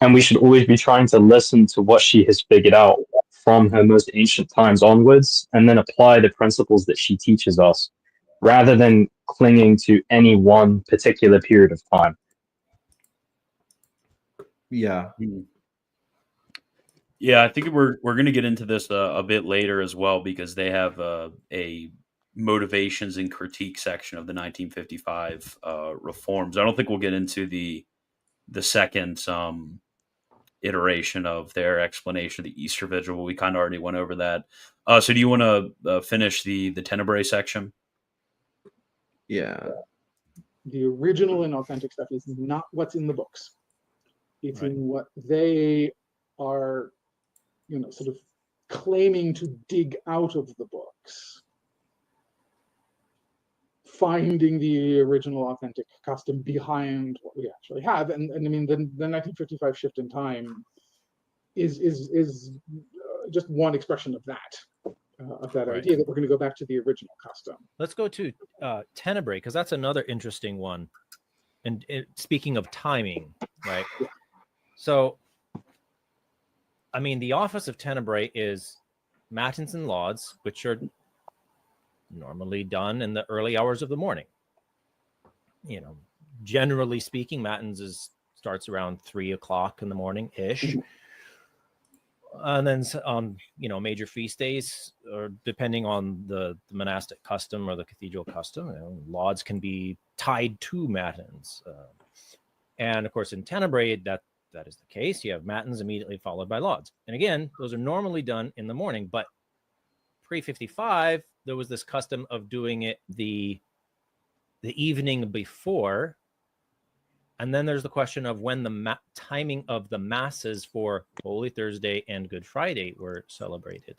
And we should always be trying to listen to what she has figured out from her most ancient times onwards, and then apply the principles that she teaches us, rather than clinging to any one particular period of time. Yeah. Yeah, I think we're going to get into this a bit later as well, because they have a motivations and critique section of the 1955 reforms. I don't think we'll get into the second iteration of their explanation of the Easter Vigil. We kind of already went over that. So do you want to finish the Tenebrae section? Yeah. The original and authentic stuff is not what's in the books. It's in what they are, sort of claiming to dig out of the books, finding the original authentic custom behind what we actually have. And I mean, the 1955 shift in time is just one expression of that idea that we're going to go back to the original custom. Let's go to Tenebrae, because that's another interesting one. And speaking of timing, right? So, I mean, the office of Tenebrae is matins and lauds, which are normally done in the early hours of the morning. Generally speaking, matins starts around 3 o'clock in the morning ish. And then on major feast days, or depending on the monastic custom or the cathedral custom, lauds can be tied to matins. And of course, in Tenebrae, that is the case. You have matins immediately followed by lauds. And again, those are normally done in the morning, but pre-55, there was this custom of doing it the evening before. And then there's the question of when the timing of the masses for Holy Thursday and Good Friday were celebrated.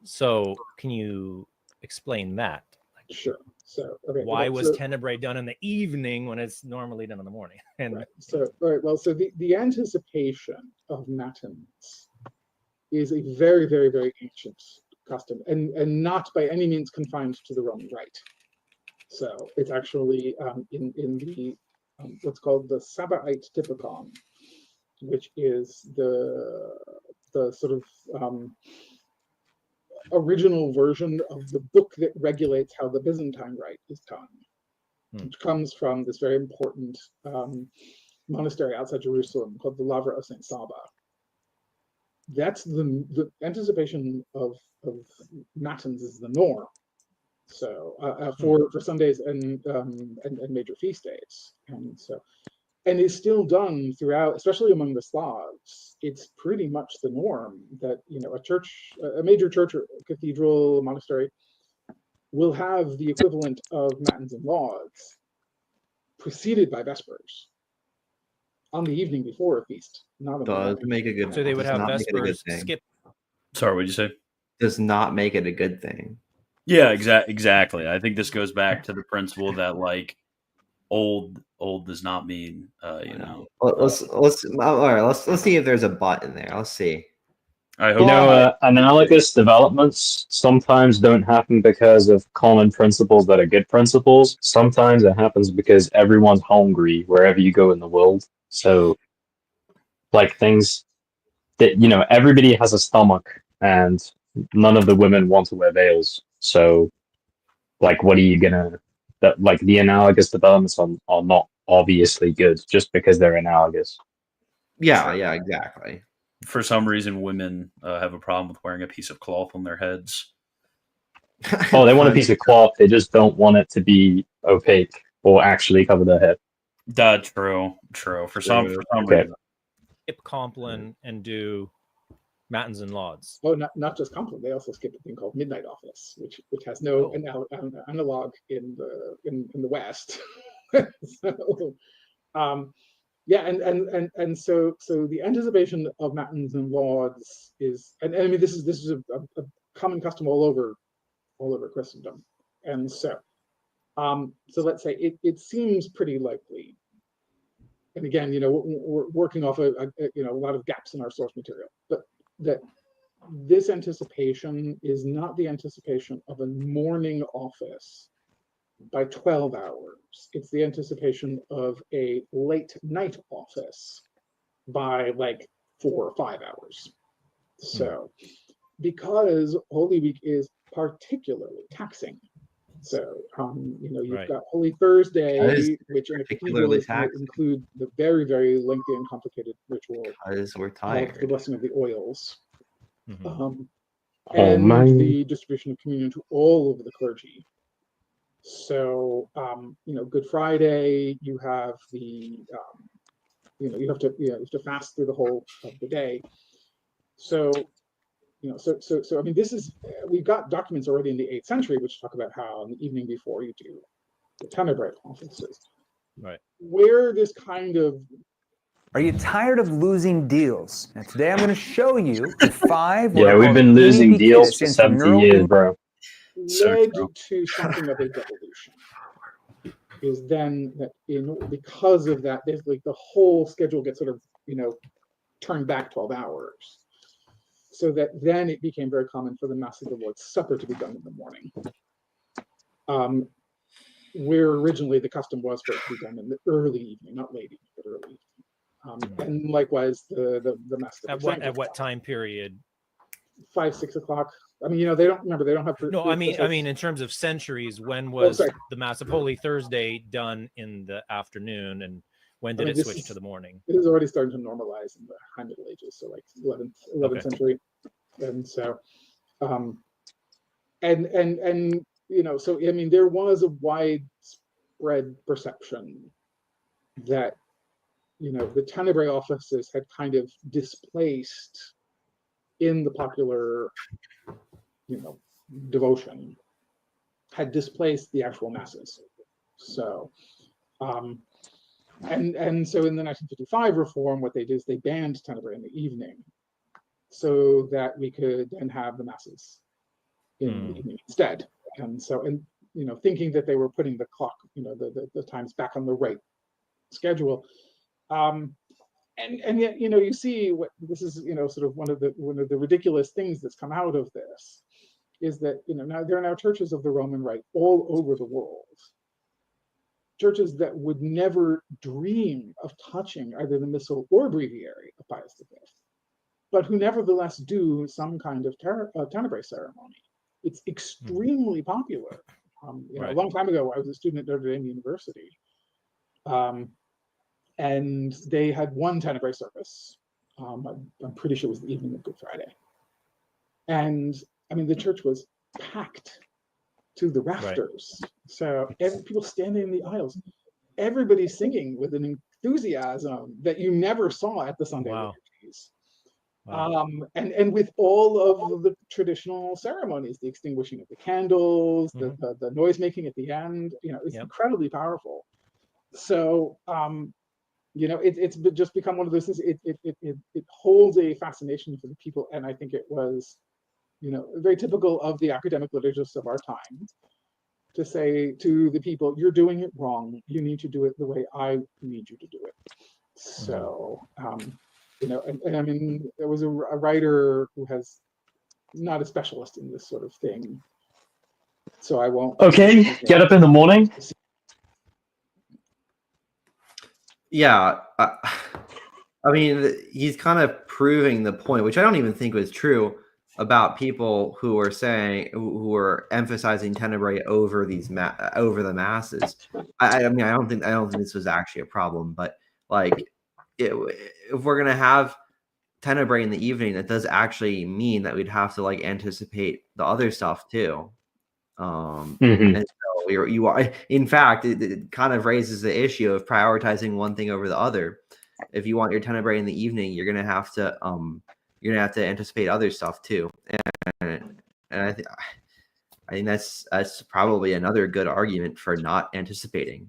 So can you explain that? Sure. So, why was Tenebrae done in the evening when it's normally done in the morning? And so the anticipation of matins is a very, very, very ancient custom, and not by any means confined to the Roman Rite. So it's actually in the what's called the Sabbaite Typicon, which is the sort of original version of the book that regulates how the Byzantine Rite is done, which comes from this very important monastery outside Jerusalem called the Lavra of Saint Saba. That's the anticipation of matins is the norm. So for Sundays and major feast days, and it's still done throughout, especially among the Slavs. It's pretty much the norm that a major church or cathedral, monastery, will have the equivalent of matins and lauds preceded by vespers on the evening before a feast. Does make a good. So they would have vespers skip. Sorry, what did you say? Does not make it a good thing. Yeah, exactly. I think this goes back to the principle that old does not mean Let's see if there's a but in there. Let's see. I hope analogous developments sometimes don't happen because of common principles that are good principles. Sometimes it happens because everyone's hungry wherever you go in the world. So, things that everybody has a stomach, and none of the women want to wear veils. So, what are you gonna? The analogous developments are not obviously good just because they're analogous. Yeah, exactly. for some reason, women have a problem with wearing a piece of cloth on their heads. Oh, they want a piece of cloth. They just don't want it to be opaque or actually cover their head. True. For some reason. Skip Compline and do matins and lauds. Oh, not just Compline. They also skip a thing called Midnight Office, which has no analog in the West. So, yeah, and so the anticipation of matins and lauds is, and I mean this is a common custom all over Christendom, and so let's say it seems pretty likely. And again, we're working off a lot of gaps in our source material, but that this anticipation is not the anticipation of a morning office by 12 hours. It's the anticipation of a late night office by like 4 or 5 hours. So, because Holy Week is particularly taxing. So, you've got Holy Thursday, which in a cathedral include the very, very lengthy and complicated ritual because we're tired. The blessing of the oils, Oh, and man. the distribution of communion to all of the clergy. So, Good Friday, you have the, you have to fast through the whole of the day. So, so I mean, we've got documents already in the 8th century which talk about how in the evening before you do the Tenebrae offices, right? Where this kind of Are you tired of losing deals? Now today I'm going to show you 5. Yeah, we've been losing deals for 70 years, bro. Led to something of a devolution. Is then that because of that, basically the whole schedule gets sort of turned back 12 hours. So that then it became very common for the Mass of the Lord's Supper to be done in the morning. Where originally the custom was for it to be done in the early evening, not late evening, but early evening. And likewise, the Mass of the At what time period? 5, 6 o'clock. I mean, they don't have. No, I mean, in terms of centuries, when was the Mass of Holy Thursday done in the afternoon, and when did it switch to the morning? It is already starting to normalize in the High Middle Ages, so like 11th century, and so, and so I mean, there was a widespread perception that the Tenebrae offices had kind of displaced in the popular devotion, had displaced the actual masses. So and so in the 1955 reform, what they did is they banned Tenebrae in the evening so that we could then have the masses in the evening instead. And so, thinking that they were putting the clock, the times back on the right schedule. And yet, you see what this is, sort of one of the ridiculous things that's come out of this is that, now there are now churches of the Roman Rite all over the world. Churches that would never dream of touching either the missal or breviary of Pius V, but who nevertheless do some kind of Tenebrae ceremony. It's extremely popular. A long time ago, I was a student at Notre Dame University. And they had one Tenebrae service. I'm pretty sure it was the evening of Good Friday. And I mean, the church was packed to the rafters. Right. So people standing in the aisles, everybody singing with an enthusiasm that you never saw at the Sunday liturgies. Wow. And with all of the traditional ceremonies, the extinguishing of the candles, the noise making at the end, it's incredibly powerful. So, it's just become one of those things. It holds a fascination for the people, and I think it was, very typical of the academic liturgists of our time to say to the people, "You're doing it wrong. You need to do it the way I need you to do it." So, and I mean, there was a writer who has not a specialist in this sort of thing, so I won't. Okay, get up in the morning. Yeah, I mean, he's kind of proving the point, which I don't even think was true, about people who are saying, who are emphasizing Tenebrae over over the masses. I mean, I don't think this was actually a problem, but like, if we're gonna have Tenebrae in the evening, that does actually mean that we'd have to like anticipate the other stuff too. Mhm. And so you are, in fact, it kind of raises the issue of prioritizing one thing over the other. If you want your Tenebrae in the evening, you're gonna have to anticipate other stuff too. And I think that's probably another good argument for not anticipating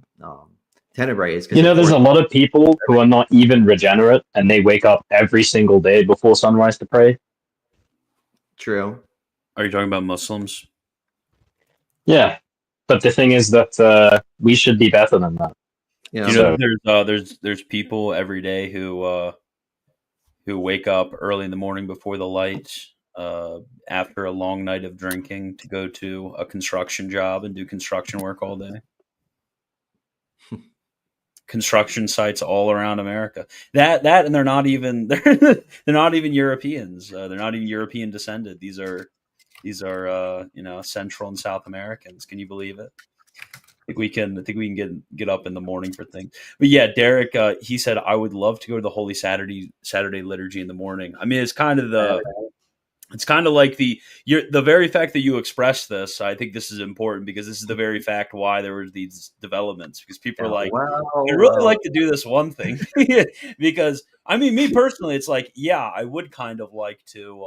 Tenebrae is because there's a lot of people who are not even regenerate, and they wake up every single day before sunrise to pray. True. Are you talking about Muslims? Yeah, but the thing is that we should be better than that. Yeah. You know, there's people every day who wake up early in the morning before the lights, after a long night of drinking, to go to a construction job and do construction work all day. Construction sites all around America. That and they're not even they're not even Europeans. They're not even European descended. These are Central and South Americans. Can you believe it? I think we can get up in the morning for things. But yeah, Derek, he said, I would love to go to the Holy Saturday liturgy in the morning. I mean, it's kind of like the very fact that you expressed this. I think this is important because this is the very fact why there were these developments, because people are like, I'd really like to do this one thing. Because I mean, me personally, it's like, yeah, I would kind of like to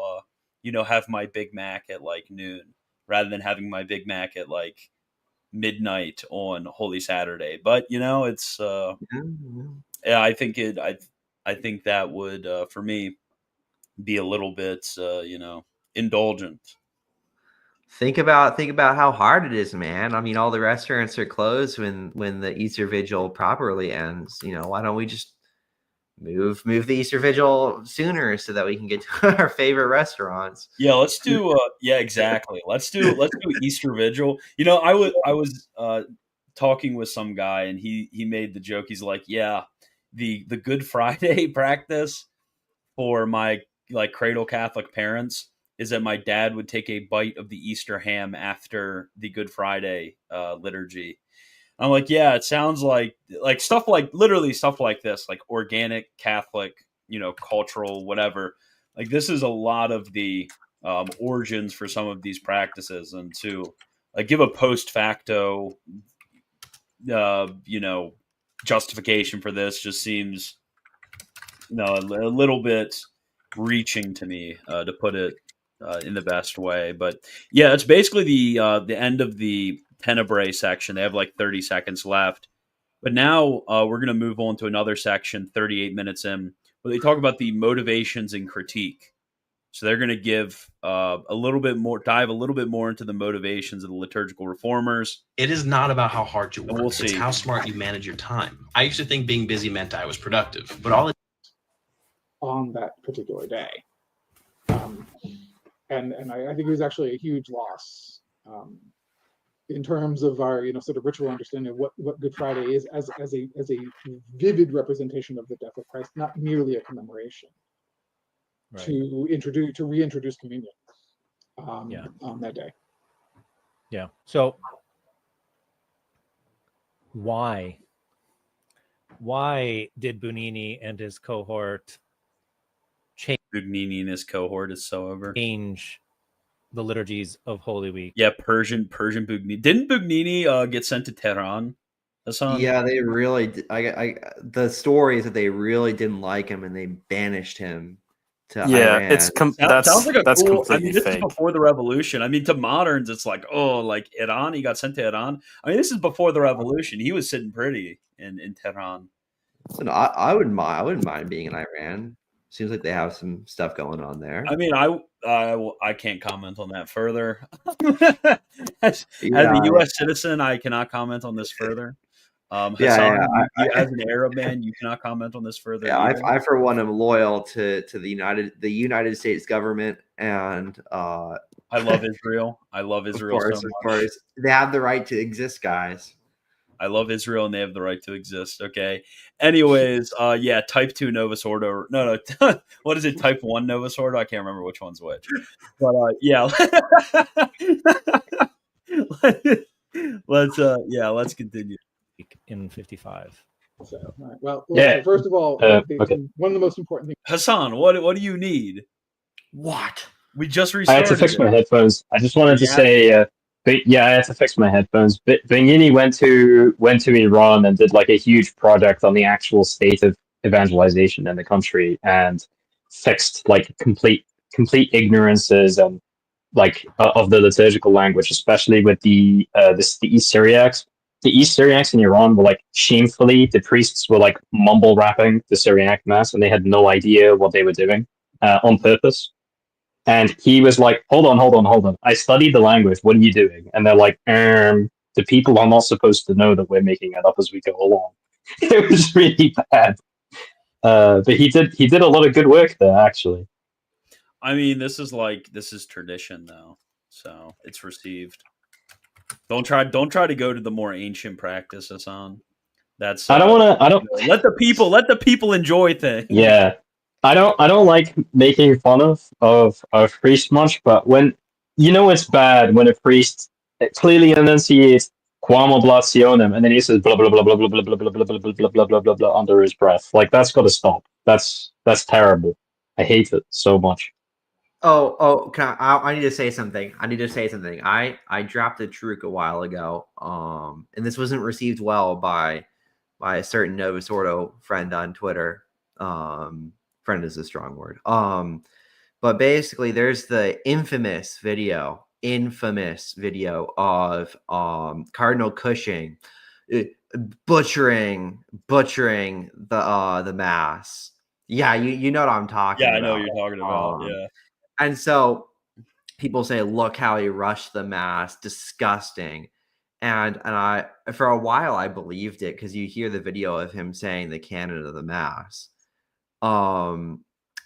have my Big Mac at like noon rather than having my Big Mac at like midnight on Holy Saturday. But it's yeah, I think that would for me be a little bit indulgent. Think about how hard it is, man. I mean, all the restaurants are closed when the Easter Vigil properly ends. Why don't we just move the Easter Vigil sooner so that we can get to our favorite restaurants? Yeah, let's do. Yeah, exactly. Let's do Easter Vigil. I was talking with some guy, and he made the joke. He's like, yeah, the Good Friday practice for my like cradle Catholic parents is that my dad would take a bite of the Easter ham after the Good Friday liturgy. I'm like, yeah, it sounds like stuff like literally stuff like this, like organic Catholic, cultural, whatever. Like this is a lot of the origins for some of these practices, and to give a post facto, justification for this just seems, a little bit reaching to me, to put it in the best way. But yeah, it's basically the end of the Tenebrae section. They have like 30 seconds left. But now we're going to move on to another section, 38 minutes in, where they talk about the motivations and critique. So they're going to give dive a little bit more into the motivations of the liturgical reformers. It is not about how hard you work. We'll it's see how smart you manage your time. I used to think being busy meant I was productive, but all it on that particular day. And I think it was actually a huge loss in terms of our sort of ritual understanding of what Good Friday is as a vivid representation of the death of Christ, not merely a commemoration. Right. To reintroduce communion on that day. Yeah. So why did Bugnini and his cohort change the liturgies of Holy Week? Yeah, Persian Bugnini. Didn't Bugnini get sent to Tehran? Yeah, they really. The story is that they really didn't like him and they banished him to Iran. Sounds like that's cool. completely I mean, this fake. is before the revolution. I mean, to moderns, it's like, oh, like Iran. He got sent to Iran. I mean, this is before the revolution. He was sitting pretty in Tehran. Listen, I wouldn't mind being in Iran. Seems like they have some stuff going on there. I mean, I can't comment on that further. As a U.S. citizen, I cannot comment on this further. Hassan, as an Arab man, you cannot comment on this further. Yeah, I for one am loyal to the United States government, and I love Israel. I love Israel so much. Of course, they have the right to exist, guys. I love Israel, and they have the right to exist. Okay. Anyways, yeah, Type 2 Novus Ordo. No. What is it? Type 1 Novus Ordo. I can't remember which one's which. But yeah. Let's continue. In 55. So, all right. Well, Yeah. so first of all, okay. one of the most important things. Hassan, what do you need? What? We just I had restarted. to fix my headphones. I just wanted to Yeah. say, I had to fix my headphones. Bignini went to Iran and did like a huge project on the actual state of evangelization in the country and fixed like complete ignorances and like of the liturgical language, especially with the East Syriacs. The East Syriacs in Iran were like shamefully the priests were like mumble rapping the Syriac mass and they had no idea what they were doing on purpose. And he was like, hold on. I studied the language. What are you doing? And they're like, the people are not supposed to know that we're making it up as we go along. It was really bad. But he did a lot of good work there, actually. I mean, this is tradition though, so it's received. Don't try to go to the more ancient practice, Hassan. That's I don't let the people enjoy things. Yeah. I don't like making fun of a priest much, but when it's bad when a priest clearly enunciates quam oblationem and then he says blah blah blah blah blah blah blah blah blah blah blah blah blah blah blah blah under his breath. Like that's gotta stop. That's terrible. I hate it so much. I need to say something. I dropped a truc a while ago. And this wasn't received well by a certain Novus Ordo friend on Twitter. Friend is a strong word. But basically there's the infamous video of Cardinal Cushing butchering the mass. Yeah, you know what I'm talking about. Yeah, I know what you're talking about. Yeah. And so people say, look how he rushed the mass, disgusting. And I, for a while, I believed it because you hear the video of him saying the canon of the mass. And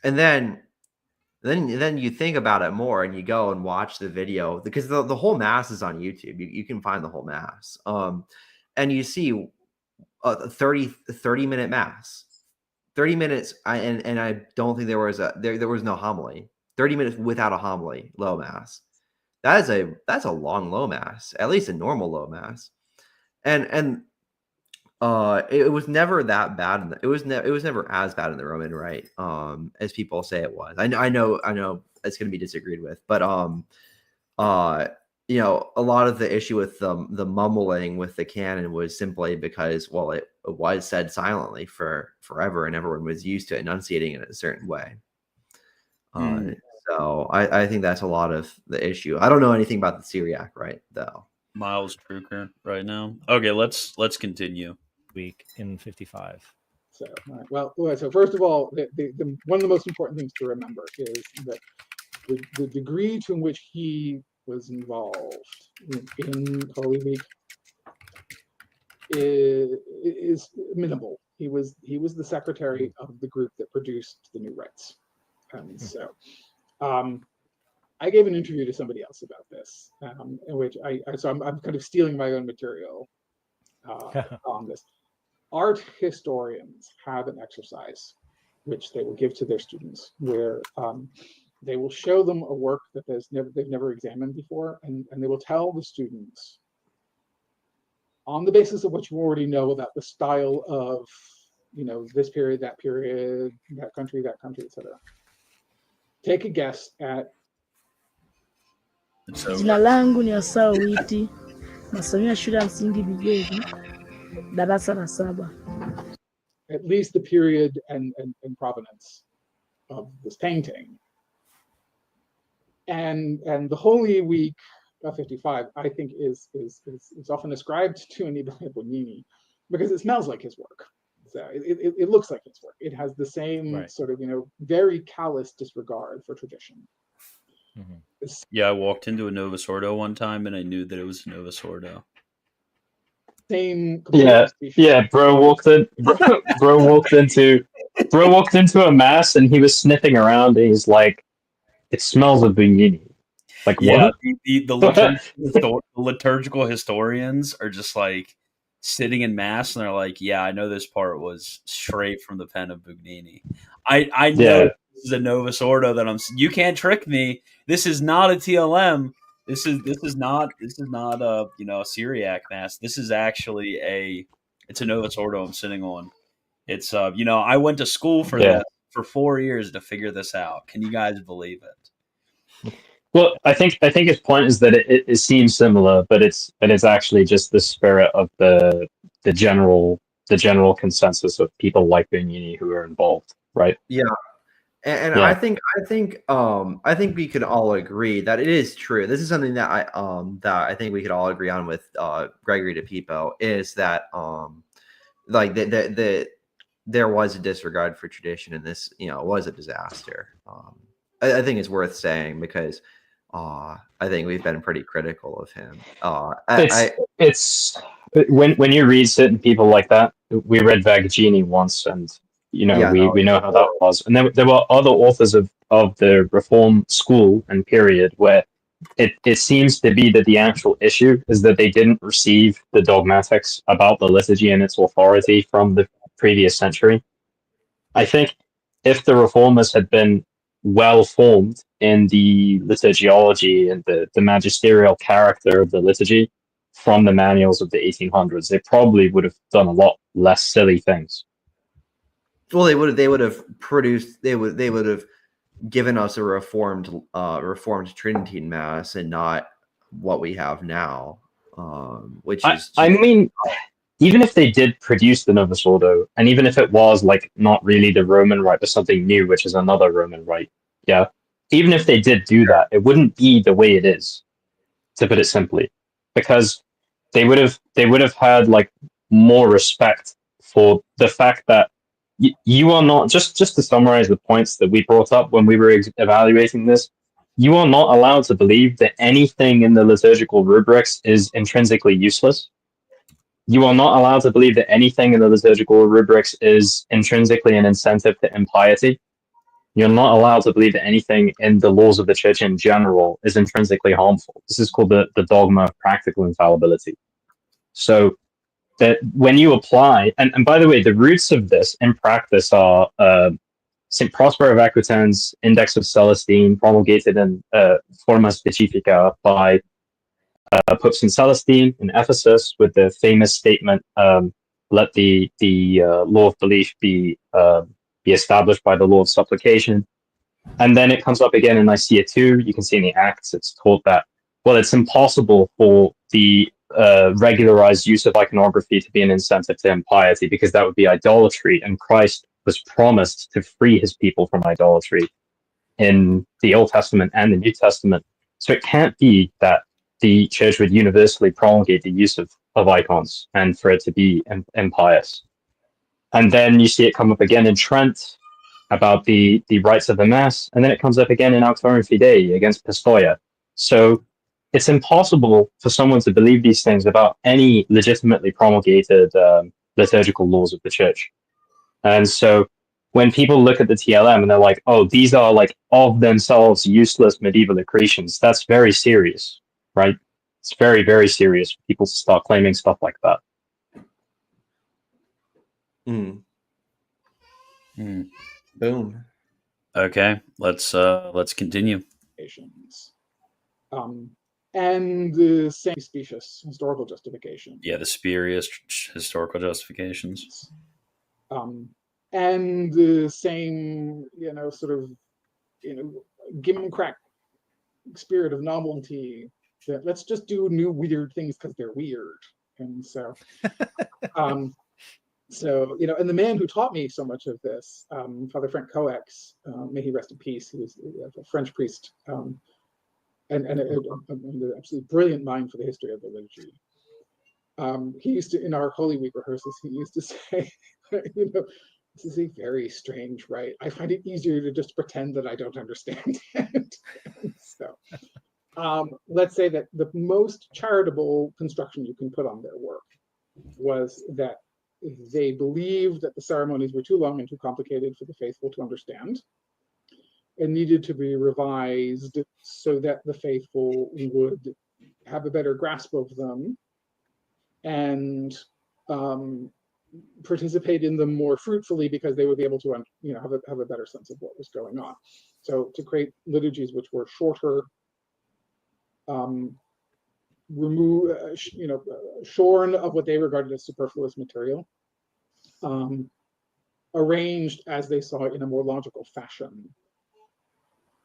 then you think about it more and you go and watch the video because the whole mass is on YouTube. You can find the whole mass. And you see a 30 minute mass, 30 minutes. And I don't think there was no homily. 30 minutes without a homily, low mass. That's a long low mass, at least a normal low mass. And it was never that bad. It was never as bad in the Roman Rite as people say it was. I know it's going to be disagreed with, but a lot of the issue with the mumbling with the canon was simply because it was said silently for forever and everyone was used to enunciating it a certain way. So I think that's a lot of the issue. I don't know anything about the Syriac Rite though. Miles Trucker right now. Okay, let's continue. Week in 55. So, all right. Well, so first of all, the one of the most important things to remember is that the degree to which he was involved in Holy Week is minimal. He was the secretary of the group that produced the new rites, and so I gave an interview to somebody else about this, in which I'm kind of stealing my own material on this. Art historians have an exercise which they will give to their students where they will show them a work that they've never examined before, and they will tell the students on the basis of what you already know about the style of this period, that country, etc. Take a guess at. Jina langu ni Asao Witi, nasomea shule ya msingi Bigezi, darasa la 7. At least the period and provenance of this painting. And the Holy Week of 55, I think, is often ascribed to Annibale Buonini because it smells like his work. So it looks like his work. It has the same sort of very callous disregard for tradition. Mm-hmm. Yeah, I walked into a Novus Ordo one time and I knew that it was a Novus Ordo. Same. Yeah. Bro walked into a mass and he was sniffing around and he's like, "It smells of Buonini." Like, yeah, what? The liturgical historians are just like sitting in mass and they're like, "Yeah, I know this part was straight from the pen of Buonini. I know this is a Novus Ordo that you can't trick me. This is not a TLM. This is not a Syriac mass. This is actually a It's a Novus Ordo I'm sitting on. It's I went to school for Yeah. this for 4 years to figure this out. Can you guys believe it? Well, I think his point is that it seems similar, but it's actually just the spirit of the general consensus of people like Bernini who are involved, right? Yeah. And Yeah. I think we could all agree that it is true. This is something that I think we could all agree on with Gregory DePipo, is that like there was a disregard for tradition, and this was a disaster. I think it's worth saying, because I think we've been pretty critical of him. It's when you read certain people like that. We read Vagagini once, and we know how that was. And there were other authors of the Reform school and period where it seems to be that the actual issue is that they didn't receive the dogmatics about the liturgy and its authority from the previous century. I think if the reformers had been well formed in the liturgiology and the magisterial character of the liturgy from the manuals of the 1800s, they probably would have done a lot less silly things. Well, they would have given us a reformed Tridentine Mass, and not what we have now, which is I mean, even if they did produce the Novus Ordo, and even if it was like not really the Roman Rite, but something new, which is another Roman Rite, yeah, even if they did do that, it wouldn't be the way it is, to put it simply, because they would have had like more respect for the fact that you are not, just to summarize the points that we brought up when we were evaluating this, you are not allowed to believe that anything in the liturgical rubrics is intrinsically useless. You are not allowed to believe that anything in the liturgical rubrics is intrinsically an incentive to impiety. You're not allowed to believe that anything in the laws of the church in general is intrinsically harmful. This is called the dogma of practical infallibility. So that when you apply, and by the way, the roots of this in practice are St. Prosper of Aquitan's Index of Celestine, promulgated in Forma Specifica by Pope St. Celestine in Ephesus, with the famous statement, let the law of belief be established by the law of supplication. And then it comes up again in Nicaea 2. You can see in the Acts, it's taught that, well, it's impossible for the regularized use of iconography to be an incentive to impiety, because that would be idolatry, and Christ was promised to free his people from idolatry in the Old Testament and the New Testament. So it can't be that the church would universally promulgate the use of icons and for it to be impious. And then you see it come up again in Trent about the rites of the Mass, and then it comes up again in Auctorium Fidei against Pistoia. So it's impossible for someone to believe these things about any legitimately promulgated liturgical laws of the church. And so when people look at the TLM and they're like, oh, these are like of themselves useless medieval accretions, that's very serious, right? It's very, very serious for people to start claiming stuff like that. Boom. Okay, let's continue. And the same specious historical justification. Yeah, the spurious historical justifications. And the same, sort of, gimcrack spirit of novelty, that let's just do new weird things because they're weird. And so, and the man who taught me so much of this, Father Frank Coex, may he rest in peace, he was a French priest, and an absolutely brilliant mind for the history of the liturgy. He used to, in our Holy Week rehearsals, he used to say, this is a very strange rite. I find it easier to just pretend that I don't understand it. So, let's say that the most charitable construction you can put on their work was that they believed that the ceremonies were too long and too complicated for the faithful to understand, and needed to be revised so that the faithful would have a better grasp of them and participate in them more fruitfully, because they would be able to have a better sense of what was going on. So to create liturgies which were shorter, shorn of what they regarded as superfluous material, arranged as they saw it in a more logical fashion.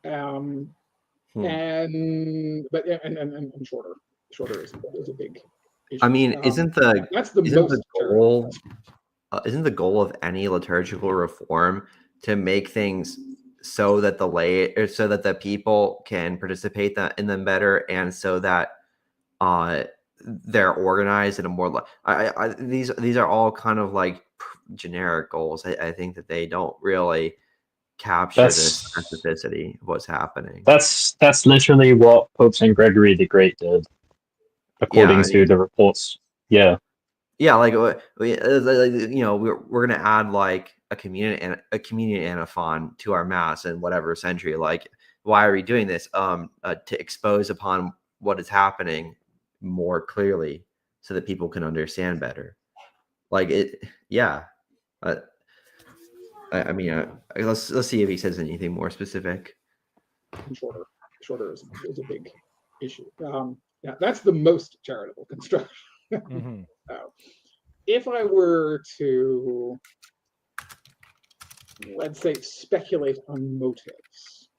And shorter is a big issue. I mean, isn't the goal? Isn't the goal of any liturgical reform to make things so that the people can participate in them better, and so that they're organized in a more these are all kind of like generic goals. I think that they don't really capture the specificity of what's happening. That's literally what Pope St. Gregory the Great did, according to the reports. Yeah. Yeah, like we're gonna add like a communion antiphon to our mass in whatever century. Like, why are we doing this? To expose upon what is happening more clearly, so that people can understand better. Like it, yeah. I mean, let's see if he says anything more specific. Shorter is a big issue. Yeah, that's the most charitable construction. If I were to, let's say, speculate on motives,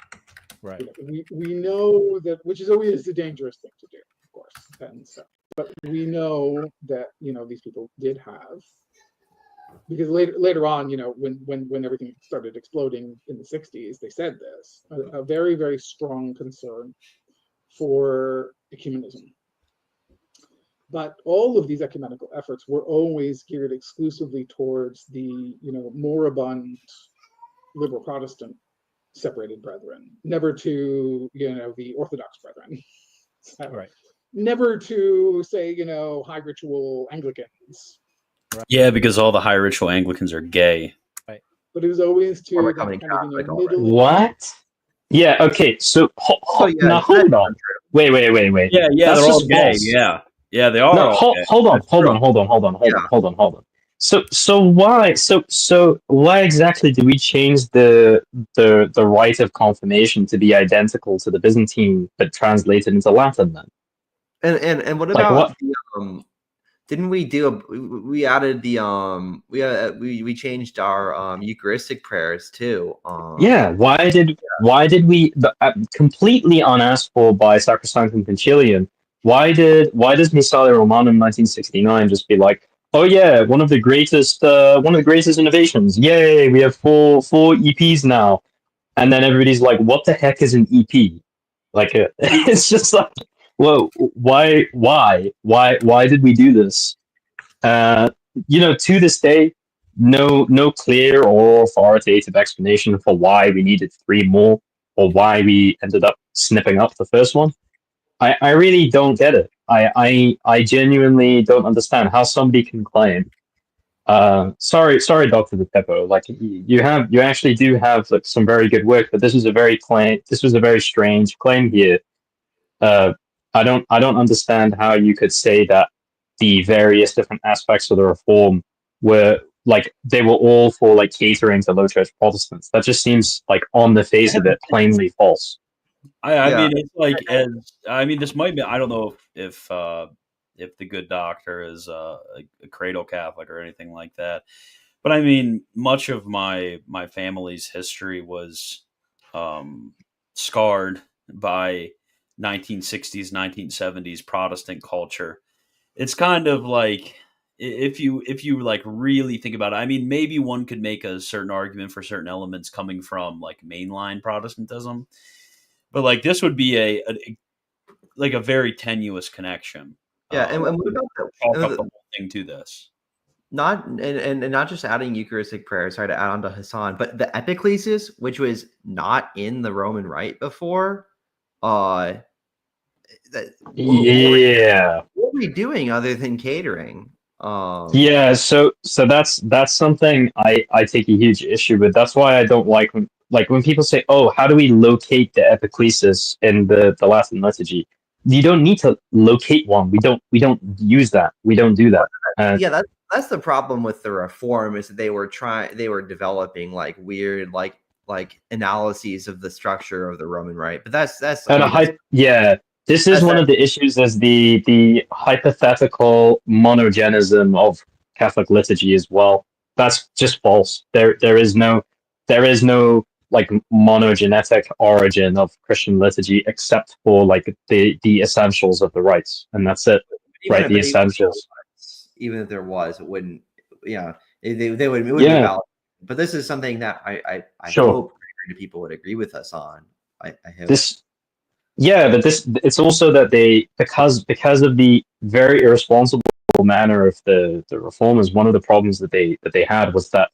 right? We know that, which is always a dangerous thing to do, of course, and so, but we know that these people did have, because later on, when everything started exploding in the 60s, they said this, a very, very strong concern for ecumenism. But all of these ecumenical efforts were always geared exclusively towards the, moribund liberal Protestant separated brethren, never to, the Orthodox brethren. So, right. Never to, say, high ritual Anglicans. Right. Yeah, because all the high ritual Anglicans are gay. Right. But it was always to that kind of, middle. What? Yeah. Okay. So now hold on. Wait. Yeah. That's they're all just gay. false. Yeah, they are. No, all gay. hold on. So why exactly do we change the rite of confirmation to be identical to the Byzantine but translated into Latin then? And what about didn't we do we added the we changed our Eucharistic prayers too? Yeah, why did we completely unasked for by Sacrosanctum Concilium? Why does Missale Romanum 1969 just be like, oh yeah, one of the greatest innovations. Yay, we have four EPs now. And then everybody's like, what the heck is an EP? Like it's just like, whoa, why did we do this? To this day, no clear or authoritative explanation for why we needed 3 more or why we ended up snipping up the first one. I really don't get it. I genuinely don't understand how somebody can claim. Sorry, Dr. DePeppo. Like you actually do have like some very good work, but this was a very strange claim here. I don't understand how you could say that the various different aspects of the reform were like they were all for like catering to low church Protestants. That just seems like on the face of it plainly false. I mean, it's like, this might be. I don't know if the good doctor is a cradle Catholic or anything like that, but I mean, much of my family's history was scarred by 1960s, 1970s Protestant culture. It's kind of like if you like really think about it. I mean, maybe one could make a certain argument for certain elements coming from like mainline Protestantism. But like this would be a very tenuous connection. Yeah, and what about the whole thing to this? Not not just adding Eucharistic prayer. Sorry to add on to Hassan, but the epiclesis, which was not in the Roman Rite before. What were we doing other than catering? Yeah, so that's something I take a huge issue with. That's why I don't like when people say, "Oh, how do we locate the epiclesis in the Latin liturgy?" You don't need to locate one. We don't use that. We don't do that. Yeah, that's the problem with the reform is that they were developing like weird like analyses of the structure of the Roman Rite. But that's This is one of the issues, is the hypothetical monogenism of Catholic liturgy as well. That's just false. There is no like monogenetic origin of Christian liturgy except for like the essentials of the rites, and that's it. Right, the essentials. Even if there was, it wouldn't. Yeah, it wouldn't be valid. But this is something that I hope people would agree with us on. I hope this. Yeah, but it's also that they because of the very irresponsible manner of the reformers. One of the problems that they had was that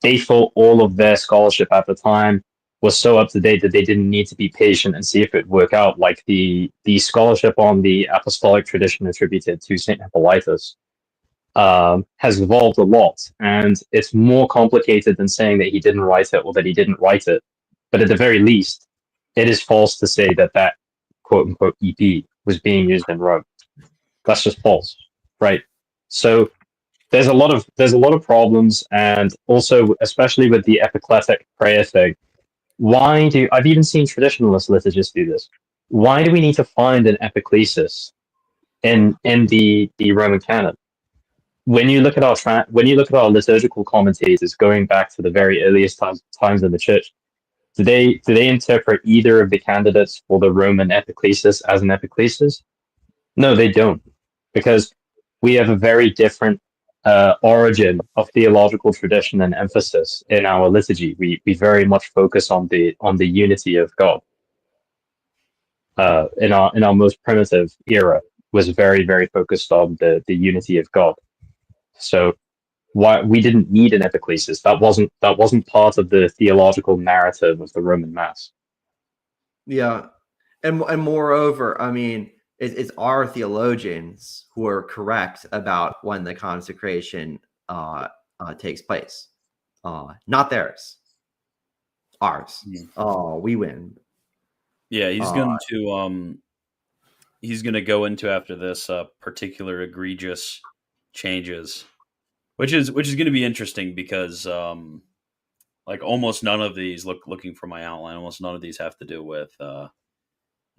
they thought all of their scholarship at the time was so up to date that they didn't need to be patient and see if it would work out. Like the scholarship on the apostolic tradition attributed to Saint Hippolytus has evolved a lot, and it's more complicated than saying that he didn't write it or that he didn't write it. But at the very least, it is false to say that quote unquote EP was being used in Rome. That's just false, right? So there's a lot of problems, and also especially with the epicletic prayer thing. I've even seen traditionalist liturgists do this? Why do we need to find an epiclesis in the Roman canon? When you look at our liturgical commentators going back to the very earliest times in the church, do they interpret either of the candidates for the Roman epiclesis as an epiclesis? No, they don't, because we have a very different origin of theological tradition and emphasis in our liturgy. We very much focus on the unity of God. In our most primitive era was very, very focused on the unity of God. So why we didn't need an epiclesis. That wasn't part of the theological narrative of the Roman Mass. Yeah, and moreover, I mean, it's our theologians who are correct about when the consecration takes place, not theirs. Ours. We win. Yeah, he's going to go into after this particular egregious changes, which is going to be interesting because like almost none of these, looking for my outline, almost none of these have to do with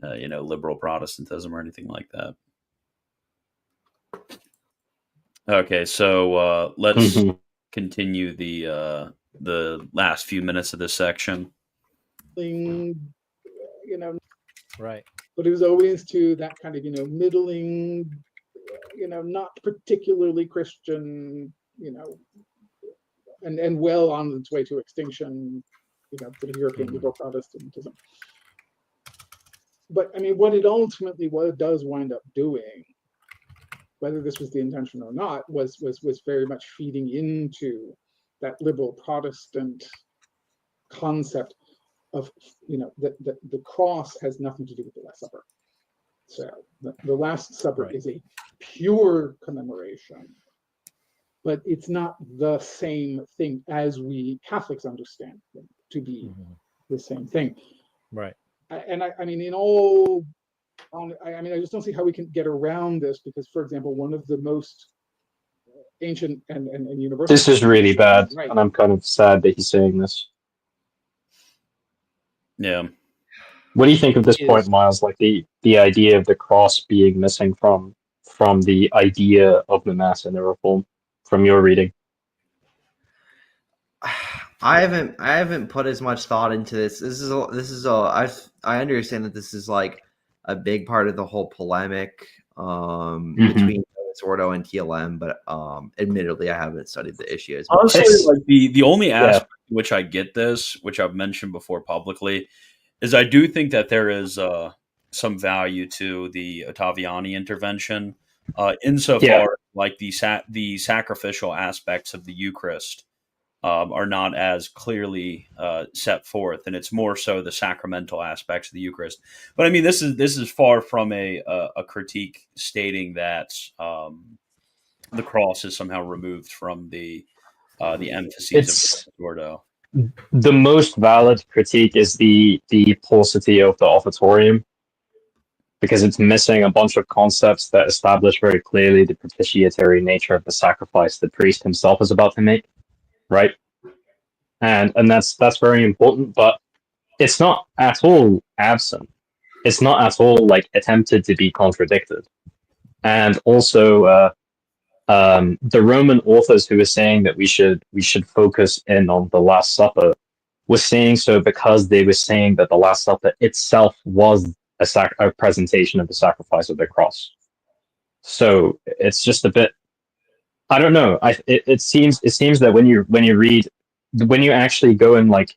liberal Protestantism or anything like that. Okay, so let's continue the last few minutes of this section. Right. But it was always to that kind of middling, not particularly Christian, and well on its way to extinction, sort of European liberal Protestantism. But I mean, what it ultimately does wind up doing, whether this was the intention or not, was very much feeding into that liberal Protestant concept of that the cross has nothing to do with the Last Supper. So the Last Supper is a pure commemoration, but it's not the same thing as we Catholics understand it to be the same thing. Right. I just don't see how we can get around this, because, for example, one of the most ancient and universal. This is really bad, and I'm kind of sad that he's saying this. Yeah. What do you think of this point, Miles? Like the idea of the cross being missing from the idea of the Mass and the Reform, from your reading? I haven't put as much thought into this. I understand that this is like a big part of the whole polemic between Ordo and TLM, but admittedly, I haven't studied the issue as much. Honestly, like the only aspect which I get this, which I've mentioned before publicly, is I do think that there is some value to the Ottaviani intervention, insofar like the sacrificial aspects of the Eucharist are not as clearly set forth, and it's more so the sacramental aspects of the Eucharist. But I mean, this is far from a critique stating that the cross is somehow removed from the emphases of Ordo. The most valid critique is the paucity of the offertorium, because it's missing a bunch of concepts that establish very clearly the propitiatory nature of the sacrifice the priest himself is about to make. Right, and that's very important, but it's not at all absent it's not at all like attempted to be contradicted. And also, the Roman authors who were saying that we should focus in on the Last Supper was saying so because they were saying that the Last Supper itself was a presentation of the sacrifice of the cross. So it's just a bit. I don't know. It seems that when you actually go and like,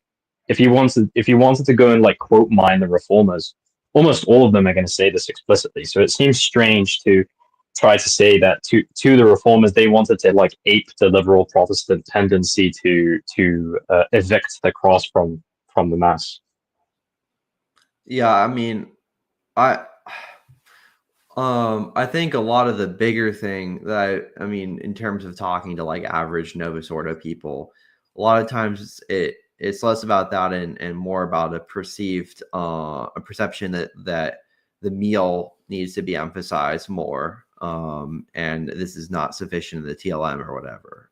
if you wanted to go and like quote mine the reformers, almost all of them are going to say this explicitly. So it seems strange to try to say that to the reformers they wanted to like ape the liberal Protestant tendency to evict the cross from the mass. Yeah, I mean, I think a lot of the bigger thing that I mean, in terms of talking to like average Novus Ordo people, a lot of times it's less about that and more about a perceived a perception that the meal needs to be emphasized more, and this is not sufficient in the TLM or whatever,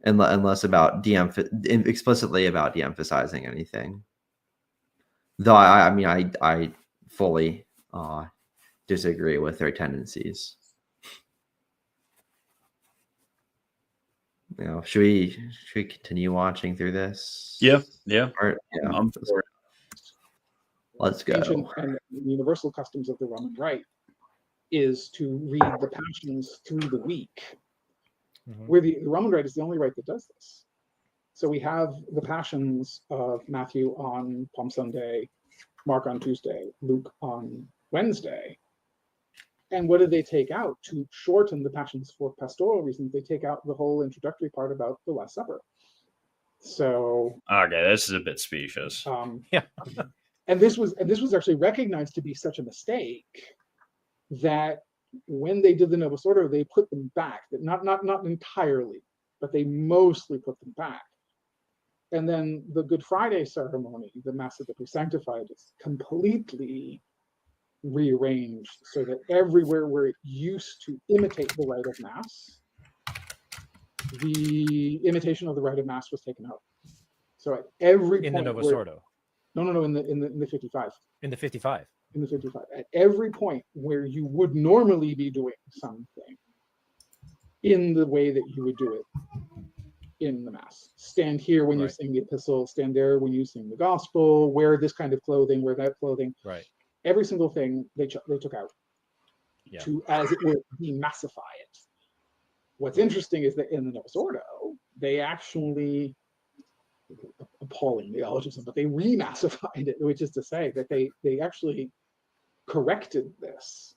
and less about explicitly about de-emphasizing anything. Though I mean I fully disagree with their tendencies. You know, should we continue watching through this? Yeah. Or, yeah. I'm for it. Let's go. Ancient and universal customs of the Roman Rite is to read the Passions through the week, where the Roman Rite is the only rite that does this. So we have the Passions of Matthew on Palm Sunday, Mark on Tuesday, Luke on Wednesday. And what did they take out? To shorten the Passions for pastoral reasons, they take out the whole introductory part about the Last Supper. So okay, this is a bit specious. Yeah. And this was actually recognized to be such a mistake that when they did the Novus Ordo, they put them back. Not entirely, but they mostly put them back. And then the Good Friday ceremony, the Mass of the Presanctified, is completely rearranged so that everywhere where it used to imitate the rite of Mass, the imitation of the rite of Mass was taken out. So at every point in the Novus Ordo. No, in the 55. In the 55. In the 55. At every point where you would normally be doing something in the way that you would do it in the Mass. Stand here when you sing the epistle, stand there when you sing the gospel, wear this kind of clothing, wear that clothing. Right. Every single thing they took out to, as it were, demassify it. What's interesting is that in the Novus Ordo, they actually, appalling neologism, but they remassified it, which is to say that they actually corrected this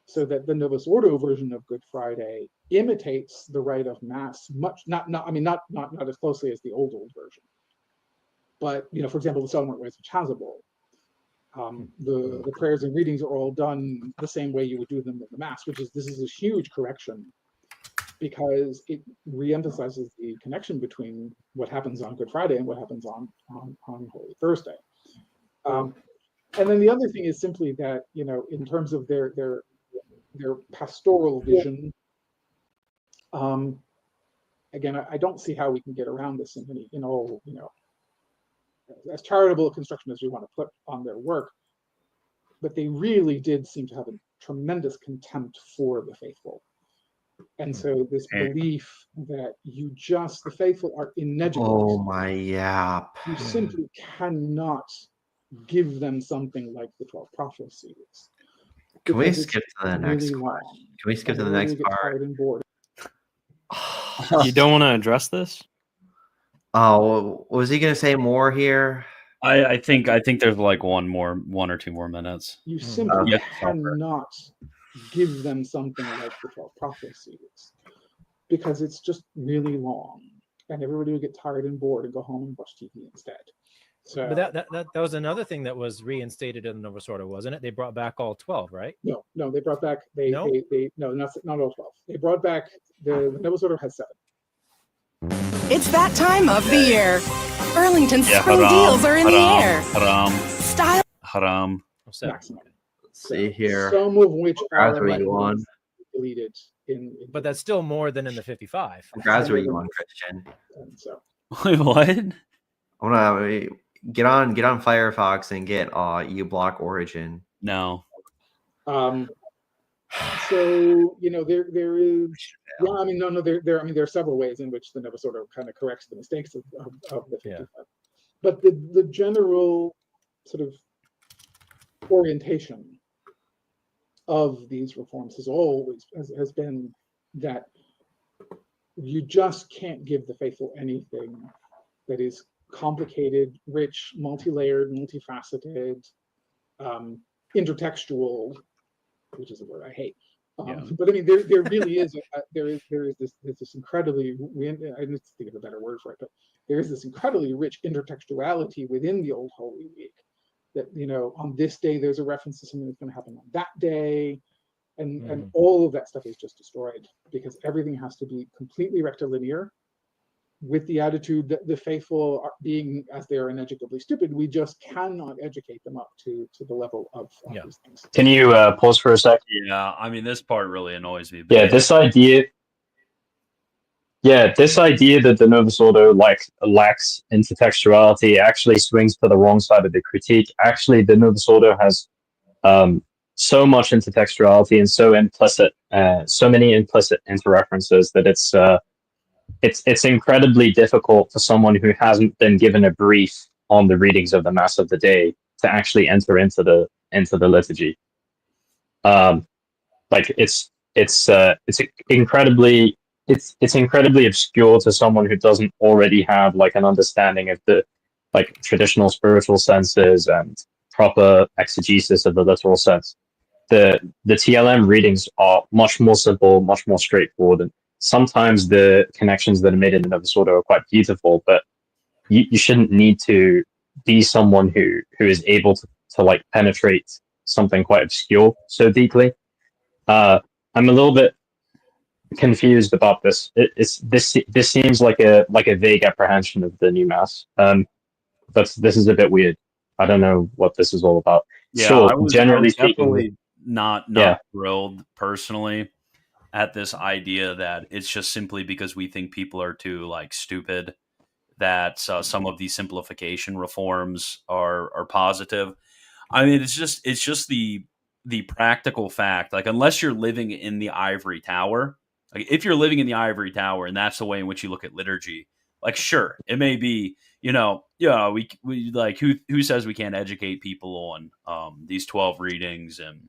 so that the Novus Ordo version of Good Friday imitates the rite of Mass much, not as closely as the old version. But, you know, for example, the Celebrant Rites of Chasuble, the prayers and readings are all done the same way you would do them in the Mass, this is a huge correction because it reemphasizes the connection between what happens on Good Friday and what happens on Holy Thursday. And then the other thing is simply that, you know, in terms of their pastoral vision, again, I don't see how we can get around this in all, you know, as charitable a construction as we want to put on their work, but they really did seem to have a tremendous contempt for the faithful. And so this belief that the faithful are ineducable. Oh my yap. You simply cannot give them something like the 12 prophecies. Can we skip to the next part? Can we skip to the next part? You don't want to address this? Oh, was he going to say more here? I think there's like one or two more minutes. You simply cannot give them something like the 12 prophecies because it's just really long, and everybody would get tired and bored and go home and watch TV instead. So, but that was another thing that was reinstated in the Novus Ordo, wasn't it? They brought back all 12, right? No, they brought back not all 12. They brought back the Novus Ordo has 7. It's that time of the year. Burlington's spring deals are in the air. Style. Haram. See here. Some of which are deleted. But that's still more than in the 55. Congrats what you want, Christian. So. Wait, what? get on Firefox and get uBlock Origin. No. So there is there are several ways in which the Novus Ordo kind of corrects the mistakes of the 55. But the general sort of orientation of these reforms has been that you just can't give the faithful anything that is complicated, rich, multi-layered, multifaceted, intertextual, which is a word I hate. But I mean, there really is there is this incredibly, I need to think of a better word for it, but there is this incredibly rich intertextuality within the Old Holy Week. That on this day there's a reference to something that's going to happen on that day, and all of that stuff is just destroyed because everything has to be completely rectilinear, with the attitude that the faithful are being, as they are uneducably stupid, we just cannot educate them up to the level of these things. Can you pause for a sec? Yeah, I mean, this part really annoys me. Yeah, this idea that the Novus Ordo lacks intertextuality actually swings to the wrong side of the critique. Actually, the Novus Ordo has so much intertextuality and so many implicit interreferences that it's incredibly difficult for someone who hasn't been given a brief on the readings of the Mass of the day to actually enter into the liturgy. It's incredibly obscure to someone who doesn't already have an understanding of the traditional spiritual senses and proper exegesis of the literal sense. The TLM readings are much more simple, much more straightforward, and sometimes the connections that are made in the Novus Ordo are quite beautiful, but you shouldn't need to be someone who is able to penetrate something quite obscure so deeply. I'm a little bit confused about this. This seems like a vague apprehension of the new Mass. This is a bit weird. I don't know what this is all about. Yeah, sure, I was generally speaking, definitely not thrilled personally at this idea that it's just simply because we think people are too stupid that some of these simplification reforms are positive. I mean, it's just the practical fact. Unless you're living in the ivory tower, if you're living in the ivory tower and that's the way in which you look at liturgy, sure, it may be, we who says we can't educate people on these 12 readings and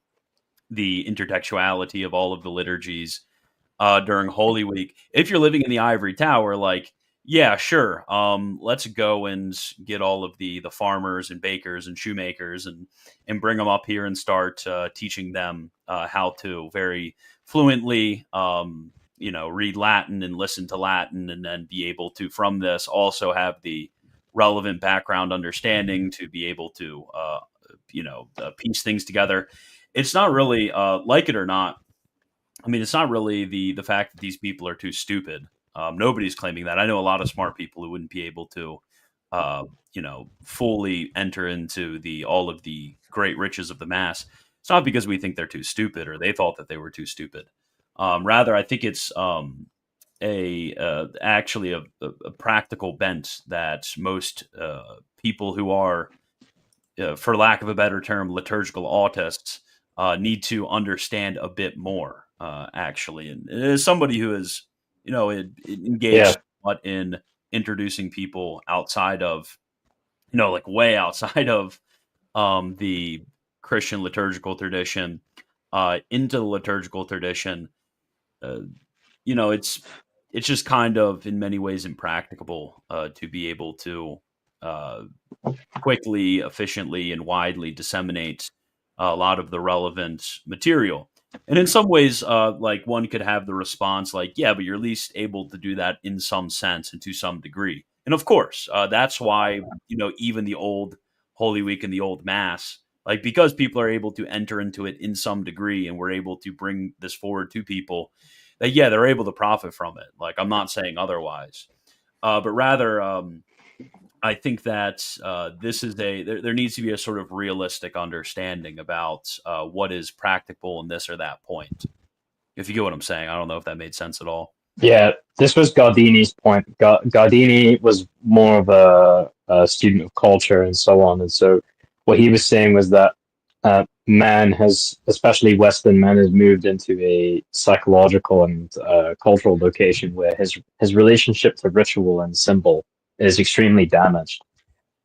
the intertextuality of all of the liturgies during Holy Week. If you're living in the ivory tower, yeah, sure. Let's go and get all of the farmers and bakers and shoemakers and bring them up here and start teaching them how to very fluently, read Latin and listen to Latin, and then be able to, from this, also have the relevant background understanding to be able to, piece things together. It's not really, like it or not, I mean, it's not really the fact that these people are too stupid. Nobody's claiming that. I know a lot of smart people who wouldn't be able to, fully enter into all of the great riches of the Mass. It's not because we think they're too stupid or they thought that they were too stupid. Rather, I think it's actually a practical bent that most people who are, for lack of a better term, liturgical autists need to understand a bit more. Actually, and as somebody who is, engaged somewhat in introducing people outside of, way outside of the Christian liturgical tradition into the liturgical tradition, it's just kind of in many ways impracticable to be able to quickly, efficiently, and widely disseminate a lot of the relevant material. And in some ways, one could have the response yeah, but you're at least able to do that in some sense and to some degree. And of course, that's why, even the old Holy Week and the old Mass, because people are able to enter into it in some degree and we're able to bring this forward to people, that, yeah, they're able to profit from it. I'm not saying otherwise. But rather, I think that this is there needs to be a sort of realistic understanding about what is practical in this or that point. If you get what I'm saying, I don't know if that made sense at all. Yeah, this was Gardini's point. Gardini was more of a student of culture and so on. And so what he was saying was that man has, especially Western man, has moved into a psychological and cultural location where his relationship to ritual and symbol is extremely damaged.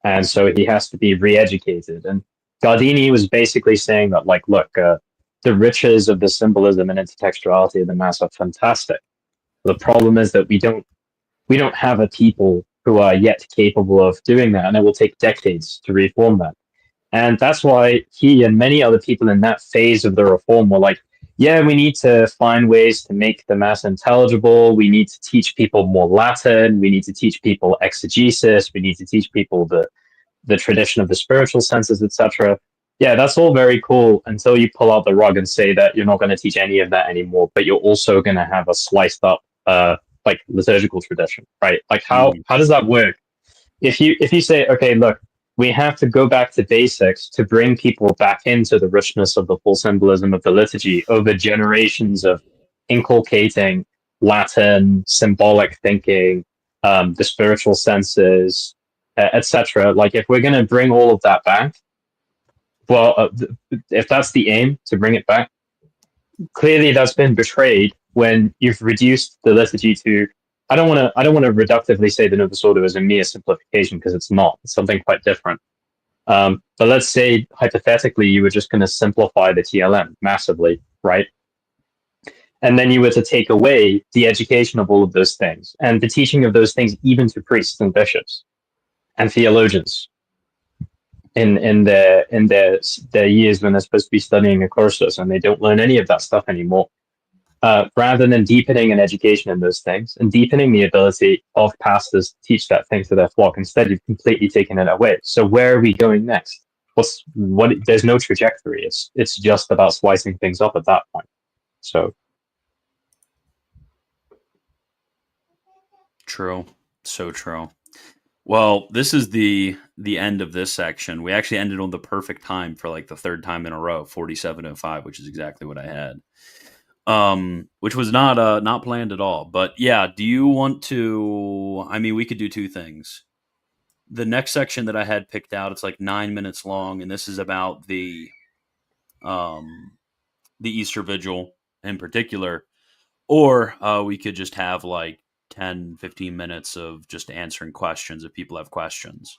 And so he has to be re-educated. And Gardini was basically saying that, like, look, the riches of the symbolism and intertextuality of the Mass are fantastic. The problem is that we don't have a people who are yet capable of doing that, and it will take decades to reform that. And that's why he and many other people in that phase of the reform were like, yeah, we need to find ways to make the Mass intelligible. We need to teach people more Latin. We need to teach people exegesis. We need to teach people the tradition of the spiritual senses, etc. Yeah, that's all very cool until you pull out the rug and say that you're not going to teach any of that anymore, but you're also going to have a sliced up like liturgical tradition, right? Like how does that work? If you say, okay, look, we have to go back to basics to bring people back into the richness of the full symbolism of the liturgy over generations of inculcating Latin symbolic thinking, the spiritual senses, etc. Like if we're going to bring all of that back, well, if that's the aim to bring it back, clearly that's been betrayed when you've reduced the liturgy to. I don't want to reductively say the Novus Ordo is a mere simplification because it's not. It's something quite different. But let's say hypothetically you were just going to simplify the TLM massively, right? And then you were to take away the education of all of those things and the teaching of those things even to priests and bishops and theologians in their years when they're supposed to be studying a cursus, and they don't learn any of that stuff anymore. Rather than deepening an education in those things and deepening the ability of pastors to teach that thing to their flock, instead you've completely taken it away. So where are we going next? There's no trajectory. It's just about slicing things up at that point. So true. So true. Well, this is the end of this section. We actually ended on the perfect time for like the third time in a row, 47:05, which is exactly what I had. Which was not planned at all. But yeah, do you want to? I mean, we could do two things. The next section that I had picked out, it's like 9 minutes long, and this is about the Easter Vigil in particular. Or we could just have like 10, 15 minutes of just answering questions if people have questions.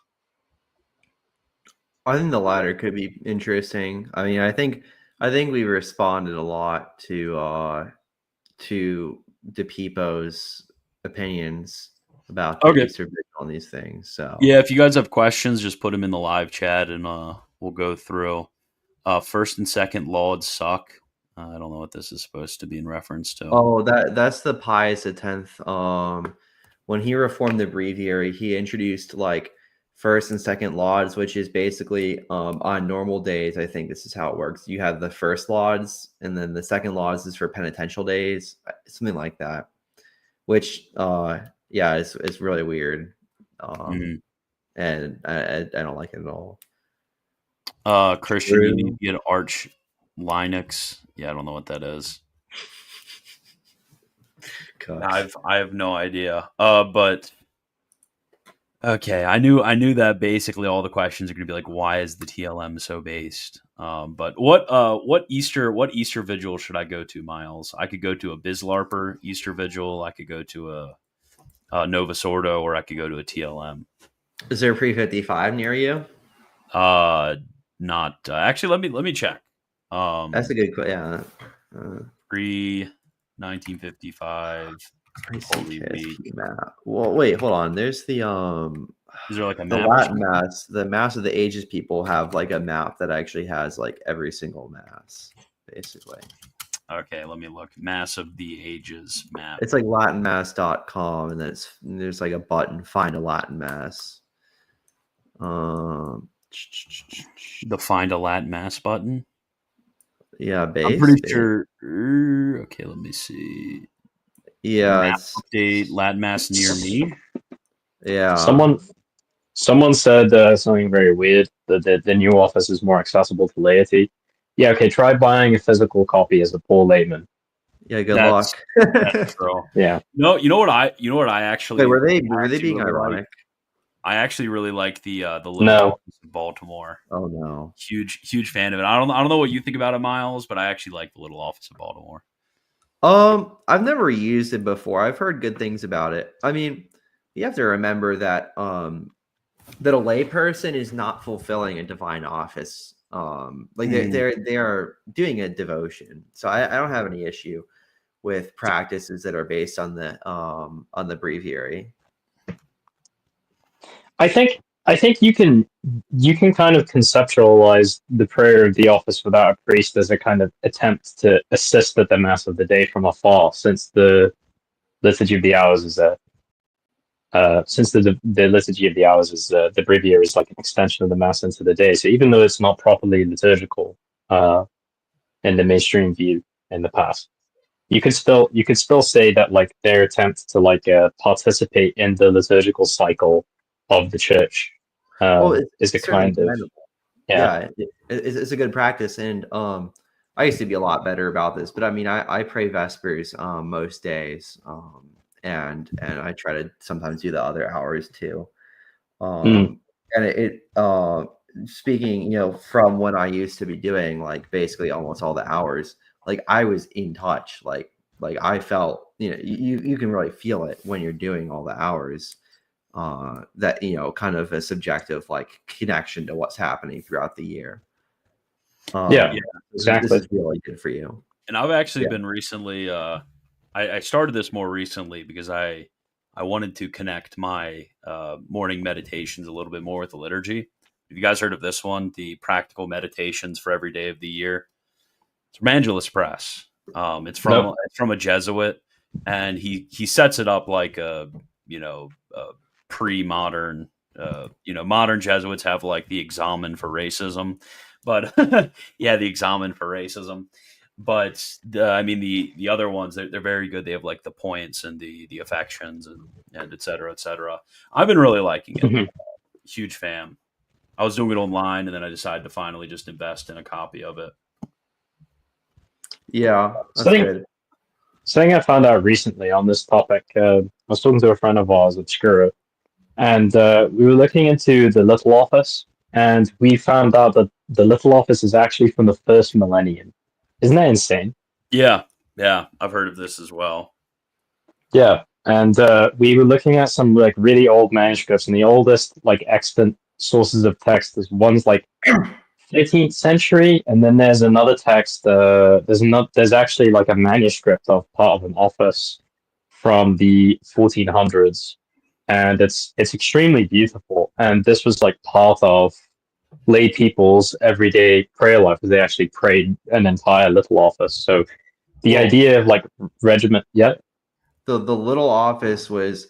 I think the latter could be interesting. I mean, I think we responded a lot to DePipo's opinions about the Easter Vigil on these things. So yeah, if you guys have questions, just put them in the live chat and we'll go through. First and second lauds suck. I don't know what this is supposed to be in reference to. Oh, that's the Pius X. When he reformed the breviary, he introduced like first and second lauds, which is basically on normal days. I think this is how it works. You have the first lauds, and then the second lauds is for penitential days, something like that. Which, yeah, it's really weird, and I don't like it at all. Christian, you need to get Arch Linux. Yeah, I don't know what that is. I have no idea. But okay, I knew that basically all the questions are going to be like, why is the TLM so based? But what Easter Vigil should I go to, Miles? I could go to a Bislarper Easter Vigil. I could go to a Novus Ordo, or I could go to a TLM. Is there a pre-55 near you? Not actually. Let me check. That's a good question. Yeah. Pre-1955. Well, wait, hold on. There's the Is there like a the map? Latin Mass? The Mass of the Ages people have like a map that actually has like every single Mass, basically. Okay, let me look. Mass of the Ages map. It's like latinmass.com, and then there's like a button, find a Latin Mass. The find a Latin Mass button. Yeah, I'm pretty sure. Okay, let me see. Yeah, update Latin Mass near me. Yeah. Someone said something very weird, that the new office is more accessible to laity. Yeah, okay, try buying a physical copy as a poor layman. Yeah, good luck. That's true. Yeah. No, you know what I actually Wait, were they actually being really ironic? like? I actually really like the Little No. Office in Baltimore. Oh no. Huge fan of it. I don't know what you think about it, Miles, but I actually like the Little Office in Baltimore. I've never used it before. I've heard good things about it. I mean, you have to remember that that a layperson is not fulfilling a divine office. Like they are doing a devotion. So I don't have any issue with practices that are based on the breviary. I think you can kind of conceptualize the prayer of the office without a priest as a kind of attempt to assist at the Mass of the Day from afar, since the Liturgy of the Hours is the Liturgy of the Hours is the breviary is like an extension of the Mass into the day. So even though it's not properly liturgical in the mainstream view in the past, you could still say that like their attempt to like participate in the liturgical cycle of the church is the kind of it's a good practice. And I used to be a lot better about this, but I mean I pray Vespers most days, and I try to sometimes do the other hours too. And it speaking, from when I used to be doing like basically almost all the hours, like I was in touch, like I felt, you can really feel it when you're doing all the hours, that, kind of a subjective like connection to what's happening throughout the year. Exactly. This is really good for you. And I've actually been recently, I started this more recently because I wanted to connect my morning meditations a little bit more with the liturgy. Have you guys heard of this one? The Practical Meditations for Every Day of the Year. It's from Angelus Press. It's from a Jesuit, and he sets it up like a pre-modern. Modern Jesuits have like the examen for racism, but the examen for racism. But the other ones, they're very good. They have like the points and the affections and et cetera, et cetera. I've been really liking it. Huge fan. I was doing it online, and then I decided to finally just invest in a copy of it. Yeah, that's good. Something I found out recently on this topic, I was talking to a friend of ours at Skuro, and we were looking into the Little Office, and we found out that the Little Office is actually from the first millennium. Isn't that insane? Yeah, I've heard of this as well. Yeah, and we were looking at some like really old manuscripts, and the oldest like extant sources of text is one's like 15th century, and then there's another text. There's actually like a manuscript of part of an office from the 1400s, and it's extremely beautiful. And this was like part of lay people's everyday prayer life, because they actually prayed an entire Little Office. So the idea of like regiment, the Little Office was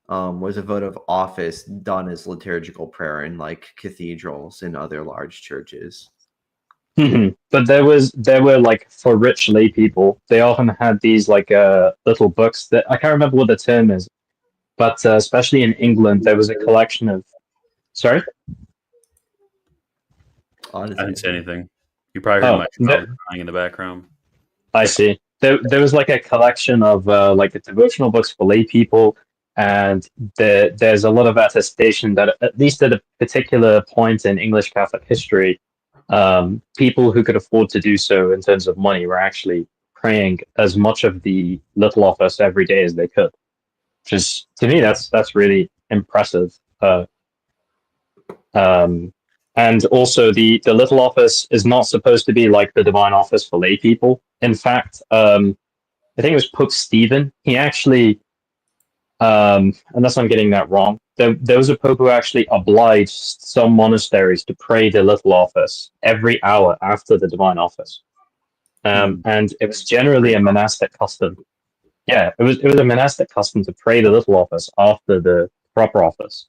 a vote of office done as liturgical prayer in like cathedrals and other large churches. But there were like, for rich lay people, they often had these like little books that I can't remember what the term is, but especially in England, there was a collection of. Sorry, I didn't say anything. You probably heard my child crying in the background. I see. There was like a collection of like the devotional books for lay people, and there's a lot of attestation that at least at a particular point in English Catholic history, people who could afford to do so in terms of money were actually praying as much of the Little Office every day as they could. Which is, to me, that's really impressive. And also the Little Office is not supposed to be like the Divine Office for lay people. In fact, I think it was Pope Stephen. He actually, unless I'm getting that wrong, there was a pope who actually obliged some monasteries to pray the Little Office every hour after the Divine Office. And it was generally a monastic custom. Yeah, it was a monastic custom to pray the Little Office after the proper office.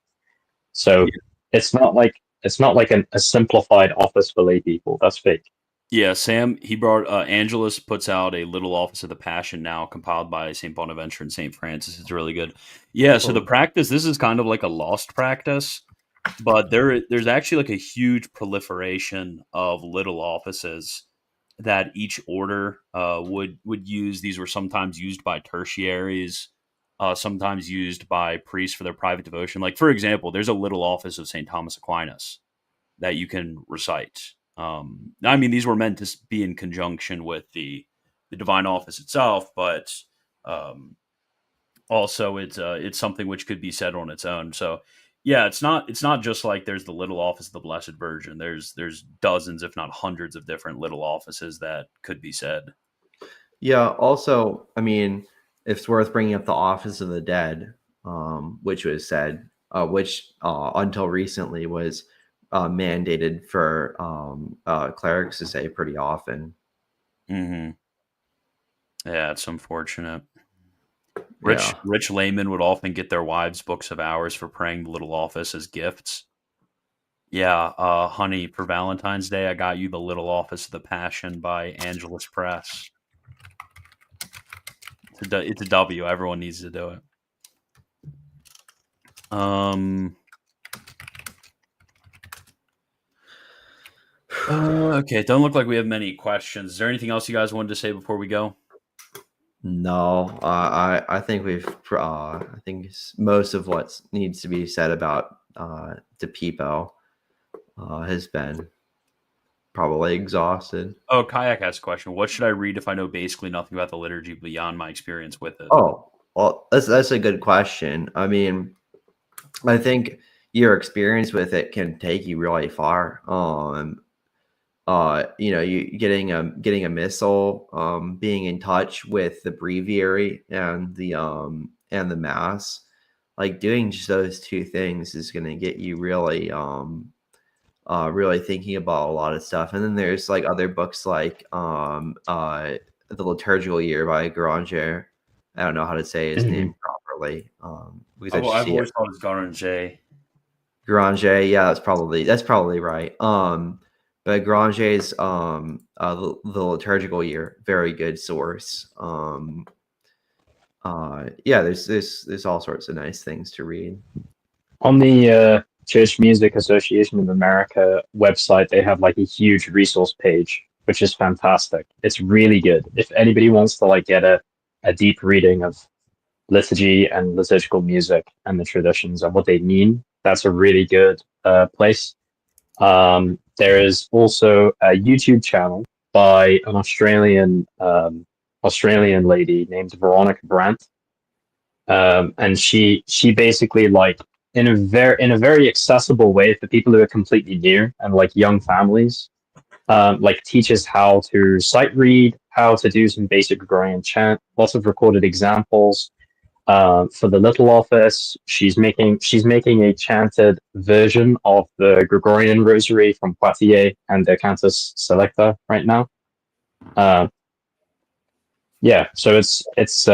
So it's not like a simplified office for lay people. That's fake. Yeah, Sam, he brought Angelus puts out a Little Office of the Passion now, compiled by St. Bonaventure and St. Francis. It's really good. Yeah, so the practice, this is kind of like a lost practice, but there's actually like a huge proliferation of little offices that each order would use. These were sometimes used by tertiaries, sometimes used by priests for their private devotion. Like, for example, there's a little office of St. Thomas Aquinas that you can recite. I mean, these were meant to be in conjunction with the divine office itself, but also it's something which could be said on its own. So yeah, it's not just like there's the little office of the Blessed Virgin. There's dozens, if not hundreds, of different little offices that could be said. Yeah. Also, I mean, it's worth bringing up the Office of the Dead, which was said, which until recently was mandated for clerics to say pretty often. Mm-hmm. Yeah, it's unfortunate. Rich laymen would often get their wives' books of hours for praying the little office as gifts. Yeah, honey, for Valentine's Day, I got you the Little Office of the Passion by Angelus Press. It's a W. Everyone needs to do it. Okay, it doesn't look like we have many questions. Is there anything else you guys wanted to say before we go? No, I think we've I think most of what needs to be said about DePipo has been probably exhausted. Oh, Kayak has a question. What should I read if I know basically nothing about the liturgy beyond my experience with it? Oh, well, that's a good question. I mean, I think your experience with it can take you really far. You know, you getting a missal, being in touch with the breviary and the mass, like doing just those two things is going to get you really really thinking about a lot of stuff. And then there's like other books like the Liturgical Year by Granger. I don't know how to say his name properly. Because I've always thought it's Granger. Granger, yeah, that's probably right. But Granger's the Liturgical Year, very good source. Yeah, there's all sorts of nice things to read. On the Church Music Association of America website, they have like a huge resource page, which is fantastic. It's really good. If anybody wants to like get a deep reading of liturgy and liturgical music and the traditions and what they mean, that's a really good place. There is also a YouTube channel by an Australian lady named Veronica Brandt, and she basically, like, in a very accessible way for people who are completely new and like young families, like teaches how to sight read, how to do some basic Gregorian chant, lots of recorded examples. For the little office, she's making a chanted version of the Gregorian Rosary from Poitiers and the Cantus Selecta right now. Yeah, so it's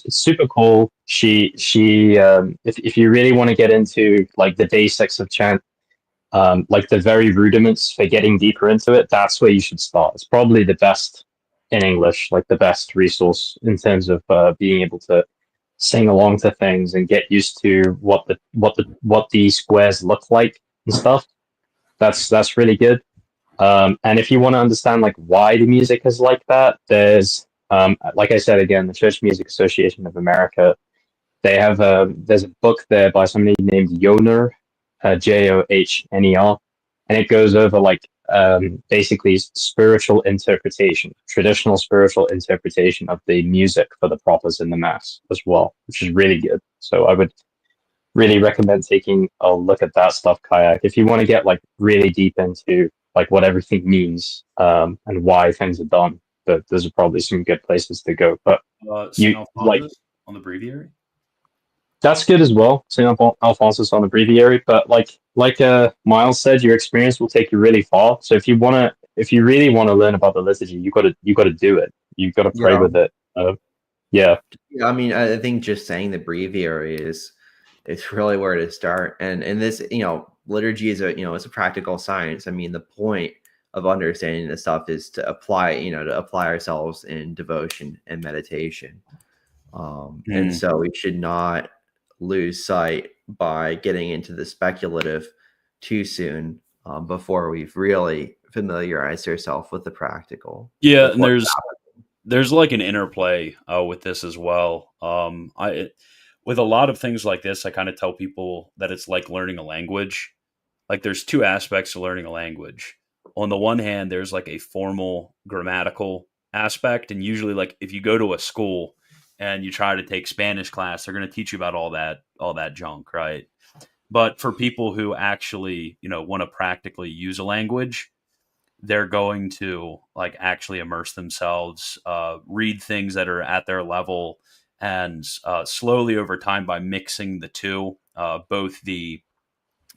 super cool. If you really want to get into like the basics of chant, like the very rudiments for getting deeper into it, that's where you should start. It's probably the best in English, like the best resource in terms of being able to sing along to things and get used to what the squares look like and stuff. That's really good. And if you want to understand like why the music is like that, there's like I said again, the Church Music Association of America. They have there's a book there by somebody named Johner, Johner, and it goes over like basically spiritual interpretation, traditional spiritual interpretation of the music for the propers in the mass as well, which is really good. So I would really recommend taking a look at that stuff, Kayak, if you want to get like really deep into like what everything means and why things are done. But those are probably some good places to go. But St. Alphonsus on the breviary. That's good as well, St. Alphonsus on the breviary. But like Miles said, your experience will take you really far. So if you really want to learn about the liturgy, you got to do it. You got to pray with it. Yeah. I mean, I think just saying the breviary is really where to start. And this, liturgy is it's a practical science. I mean, the point of understanding this stuff is to apply ourselves in devotion and meditation. And so we should not lose sight by getting into the speculative too soon before we've really familiarize yourself with the practical. Yeah, with and what's there's like an interplay with this as well. With a lot of things like this, I kind of tell people that it's like learning a language. Like there's two aspects to learning a language. On the one hand, there's like a formal grammatical aspect, and usually like if you go to a school and you try to take Spanish class, they're going to teach you about all that junk, right? But for people who actually, want to practically use a language, they're going to like actually immerse themselves, read things that are at their level, and slowly over time by mixing the two, both the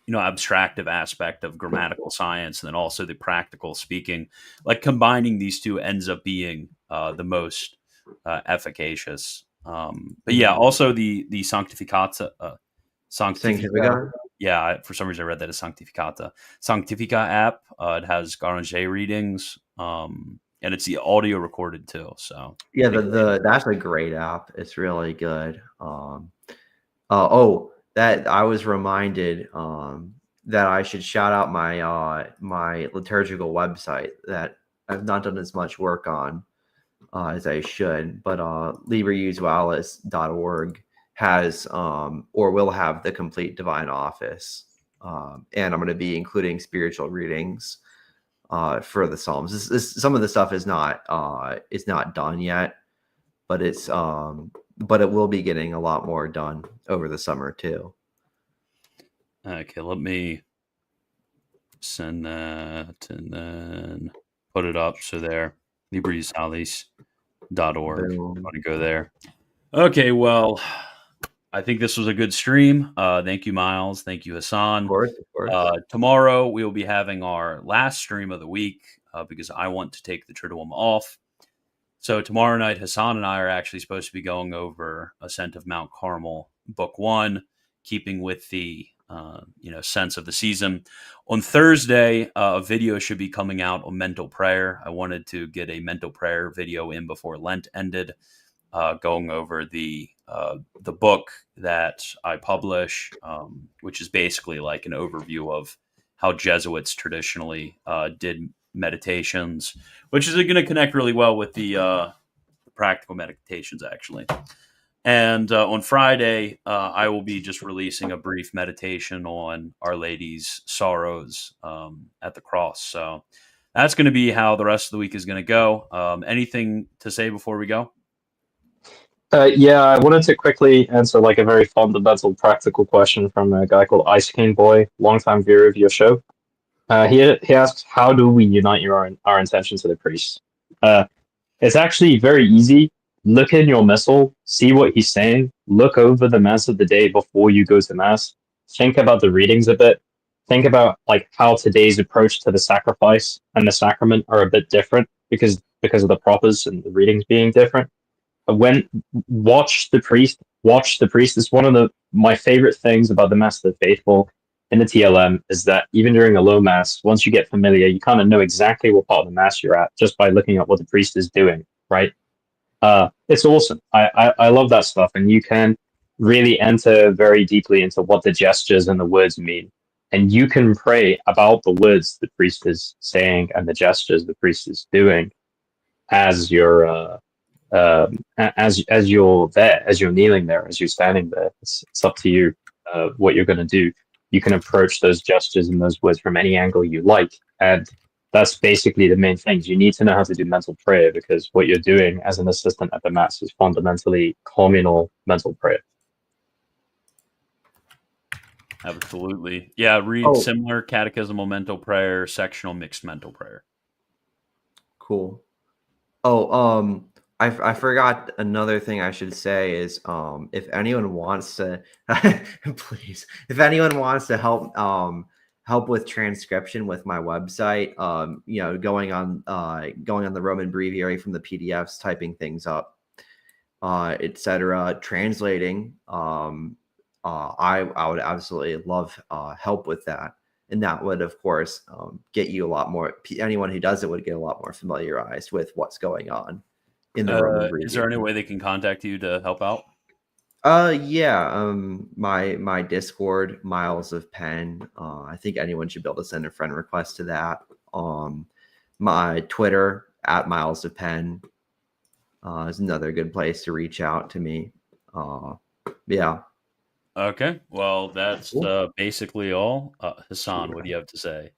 abstractive aspect of grammatical science and then also the practical speaking, like combining these two ends up being the most efficacious. But yeah, also the Sanctificata. Sanctifica? Yeah, for some reason I read that as Sanctificata. Sanctifica app. It has Garanger readings, and it's the audio recorded too. So Yeah, that's a great app. It's really good. That I was reminded that I should shout out my liturgical website that I've not done as much work on as I should, but LibreUseWallace.org has or will have the complete Divine Office, and I'm going to be including spiritual readings for the Psalms. Some of the stuff is not done yet, but it will be getting a lot more done over the summer too. Okay, let me send that and then put it up. So there, LibreUseWallace.org. I'm going to go there. Okay, well, I think this was a good stream. Thank you, Miles. Thank you, Hassan. Of course. Tomorrow we will be having our last stream of the week because I want to take the Triduum off. So tomorrow night, Hassan and I are actually supposed to be going over Ascent of Mount Carmel, Book 1, keeping with the sense of the season. On Thursday, a video should be coming out on mental prayer. I wanted to get a mental prayer video in before Lent ended, going over the book that I publish, which is basically like an overview of how Jesuits traditionally did meditations, which is going to connect really well with the practical meditations, actually. And on Friday, I will be just releasing a brief meditation on Our Lady's sorrows at the cross. So that's going to be how the rest of the week is going to go. Anything to say before we go? Yeah, I wanted to quickly answer like a very fundamental practical question from a guy called Ice King Boy, longtime viewer of your show. He asks, how do we unite our intention to the priest? It's actually very easy. Look in your missal, see what he's saying, look over the mass of the day before you go to mass, think about the readings a bit, think about like how today's approach to the sacrifice and the sacrament are a bit different because of the propers and the readings being different. When watch the priest. It's one of my favorite things about the Mass of the Faithful in the TLM is that even during a low mass, once you get familiar, you kind of know exactly what part of the mass you're at just by looking at what the priest is doing, right? It's awesome. I love that stuff, and you can really enter very deeply into what the gestures and the words mean, and you can pray about the words the priest is saying and the gestures the priest is doing as you're as you're there, as you're kneeling there, as you're standing there. It's up to you what you're going to do. You can approach those gestures and those words from any angle you like, and that's basically the main things. You need to know how to do mental prayer because what you're doing as an assistant at the Mass is fundamentally communal mental prayer. Absolutely. Yeah, read similar catechismal mental prayer, sectional mixed mental prayer. Cool. I forgot another thing I should say is if anyone wants to please, if anyone wants to help with transcription with my website, going on the Roman Breviary from the PDFs, typing things up, etc., translating, I would absolutely love help with that. And that would, of course, get you a lot more. Anyone who does it would get a lot more familiarized with what's going on in the Roman Breviary. Is there any way they can contact you to help out? Yeah. My Discord, Miles of Penn. I think anyone should be able to send a friend request to that. My Twitter at Miles of Penn is another good place to reach out to me. Yeah. Okay, well, that's basically all. Hassan, what do you have to say?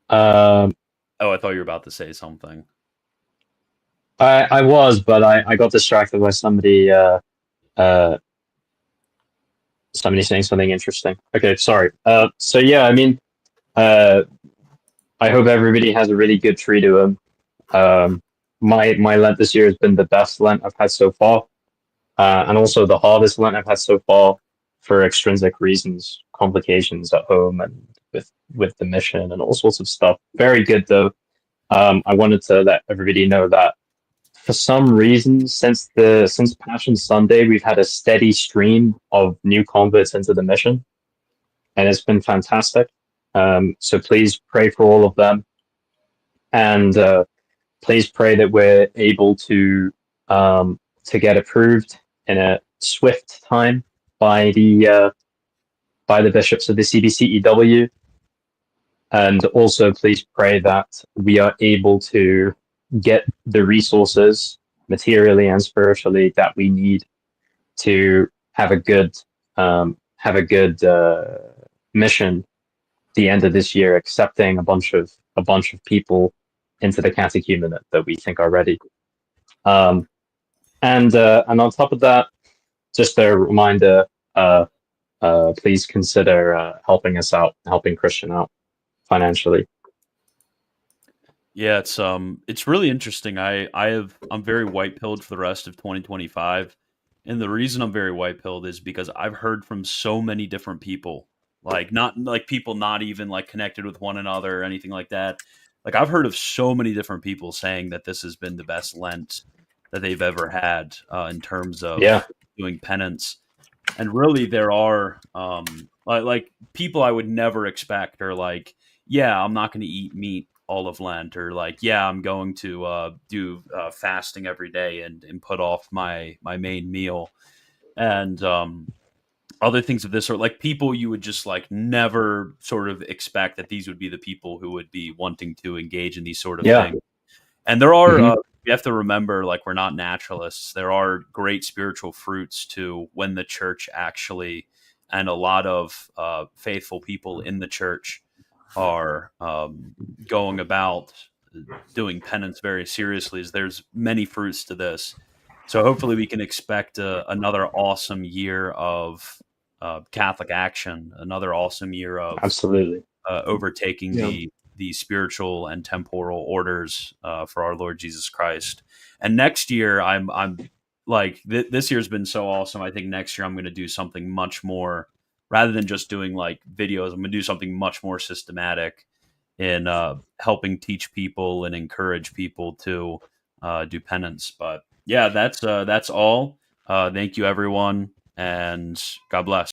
Um, Oh, I thought you were about to say something. I was, but I got distracted by somebody saying something interesting. Okay, sorry. So yeah, I mean, I hope everybody has a really good Triduum. My Lent this year has been the best Lent I've had so far, and also the hardest Lent I've had so far for extrinsic reasons, complications at home and with the mission and all sorts of stuff. Very good though. I wanted to let everybody know that for some reason, since Passion Sunday, we've had a steady stream of new converts into the mission, and it's been fantastic. So please pray for all of them, and please pray that we're able to get approved in a swift time by the bishops of the CBCEW, and also please pray that we are able to get the resources materially and spiritually that we need to have a good mission the end of this year, accepting a bunch of people into the catechumenate that we think are ready. And on top of that, just a reminder, please consider helping us out, helping Christian out financially. Yeah, it's really interesting. I'm very white pilled for the rest of 2025, and the reason I'm very white pilled is because I've heard from so many different people, like not like people not even like connected with one another or anything like that. Like I've heard of so many different people saying that this has been the best Lent that they've ever had in terms of doing penance. And really, there are like people I would never expect are like, yeah, I'm not going to eat meat all of Lent, or like, yeah, I'm going to do fasting every day and put off my main meal, and other things of this sort. Like people you would just like never sort of expect that these would be the people who would be wanting to engage in these sort of things. And there are, you have to remember, like, we're not naturalists. There are great spiritual fruits to when the church actually, and a lot of faithful people in the church are going about doing penance very seriously. There's many fruits to this. So hopefully we can expect another awesome year of Catholic action, another awesome year of absolutely overtaking the spiritual and temporal orders for our Lord Jesus Christ. And next year, I'm like this year's been so awesome. I think next year I'm going to do something much more, rather than just doing like videos. I'm going to do something much more systematic in helping teach people and encourage people to do penance. But yeah, that's all. Thank you, everyone, and God bless.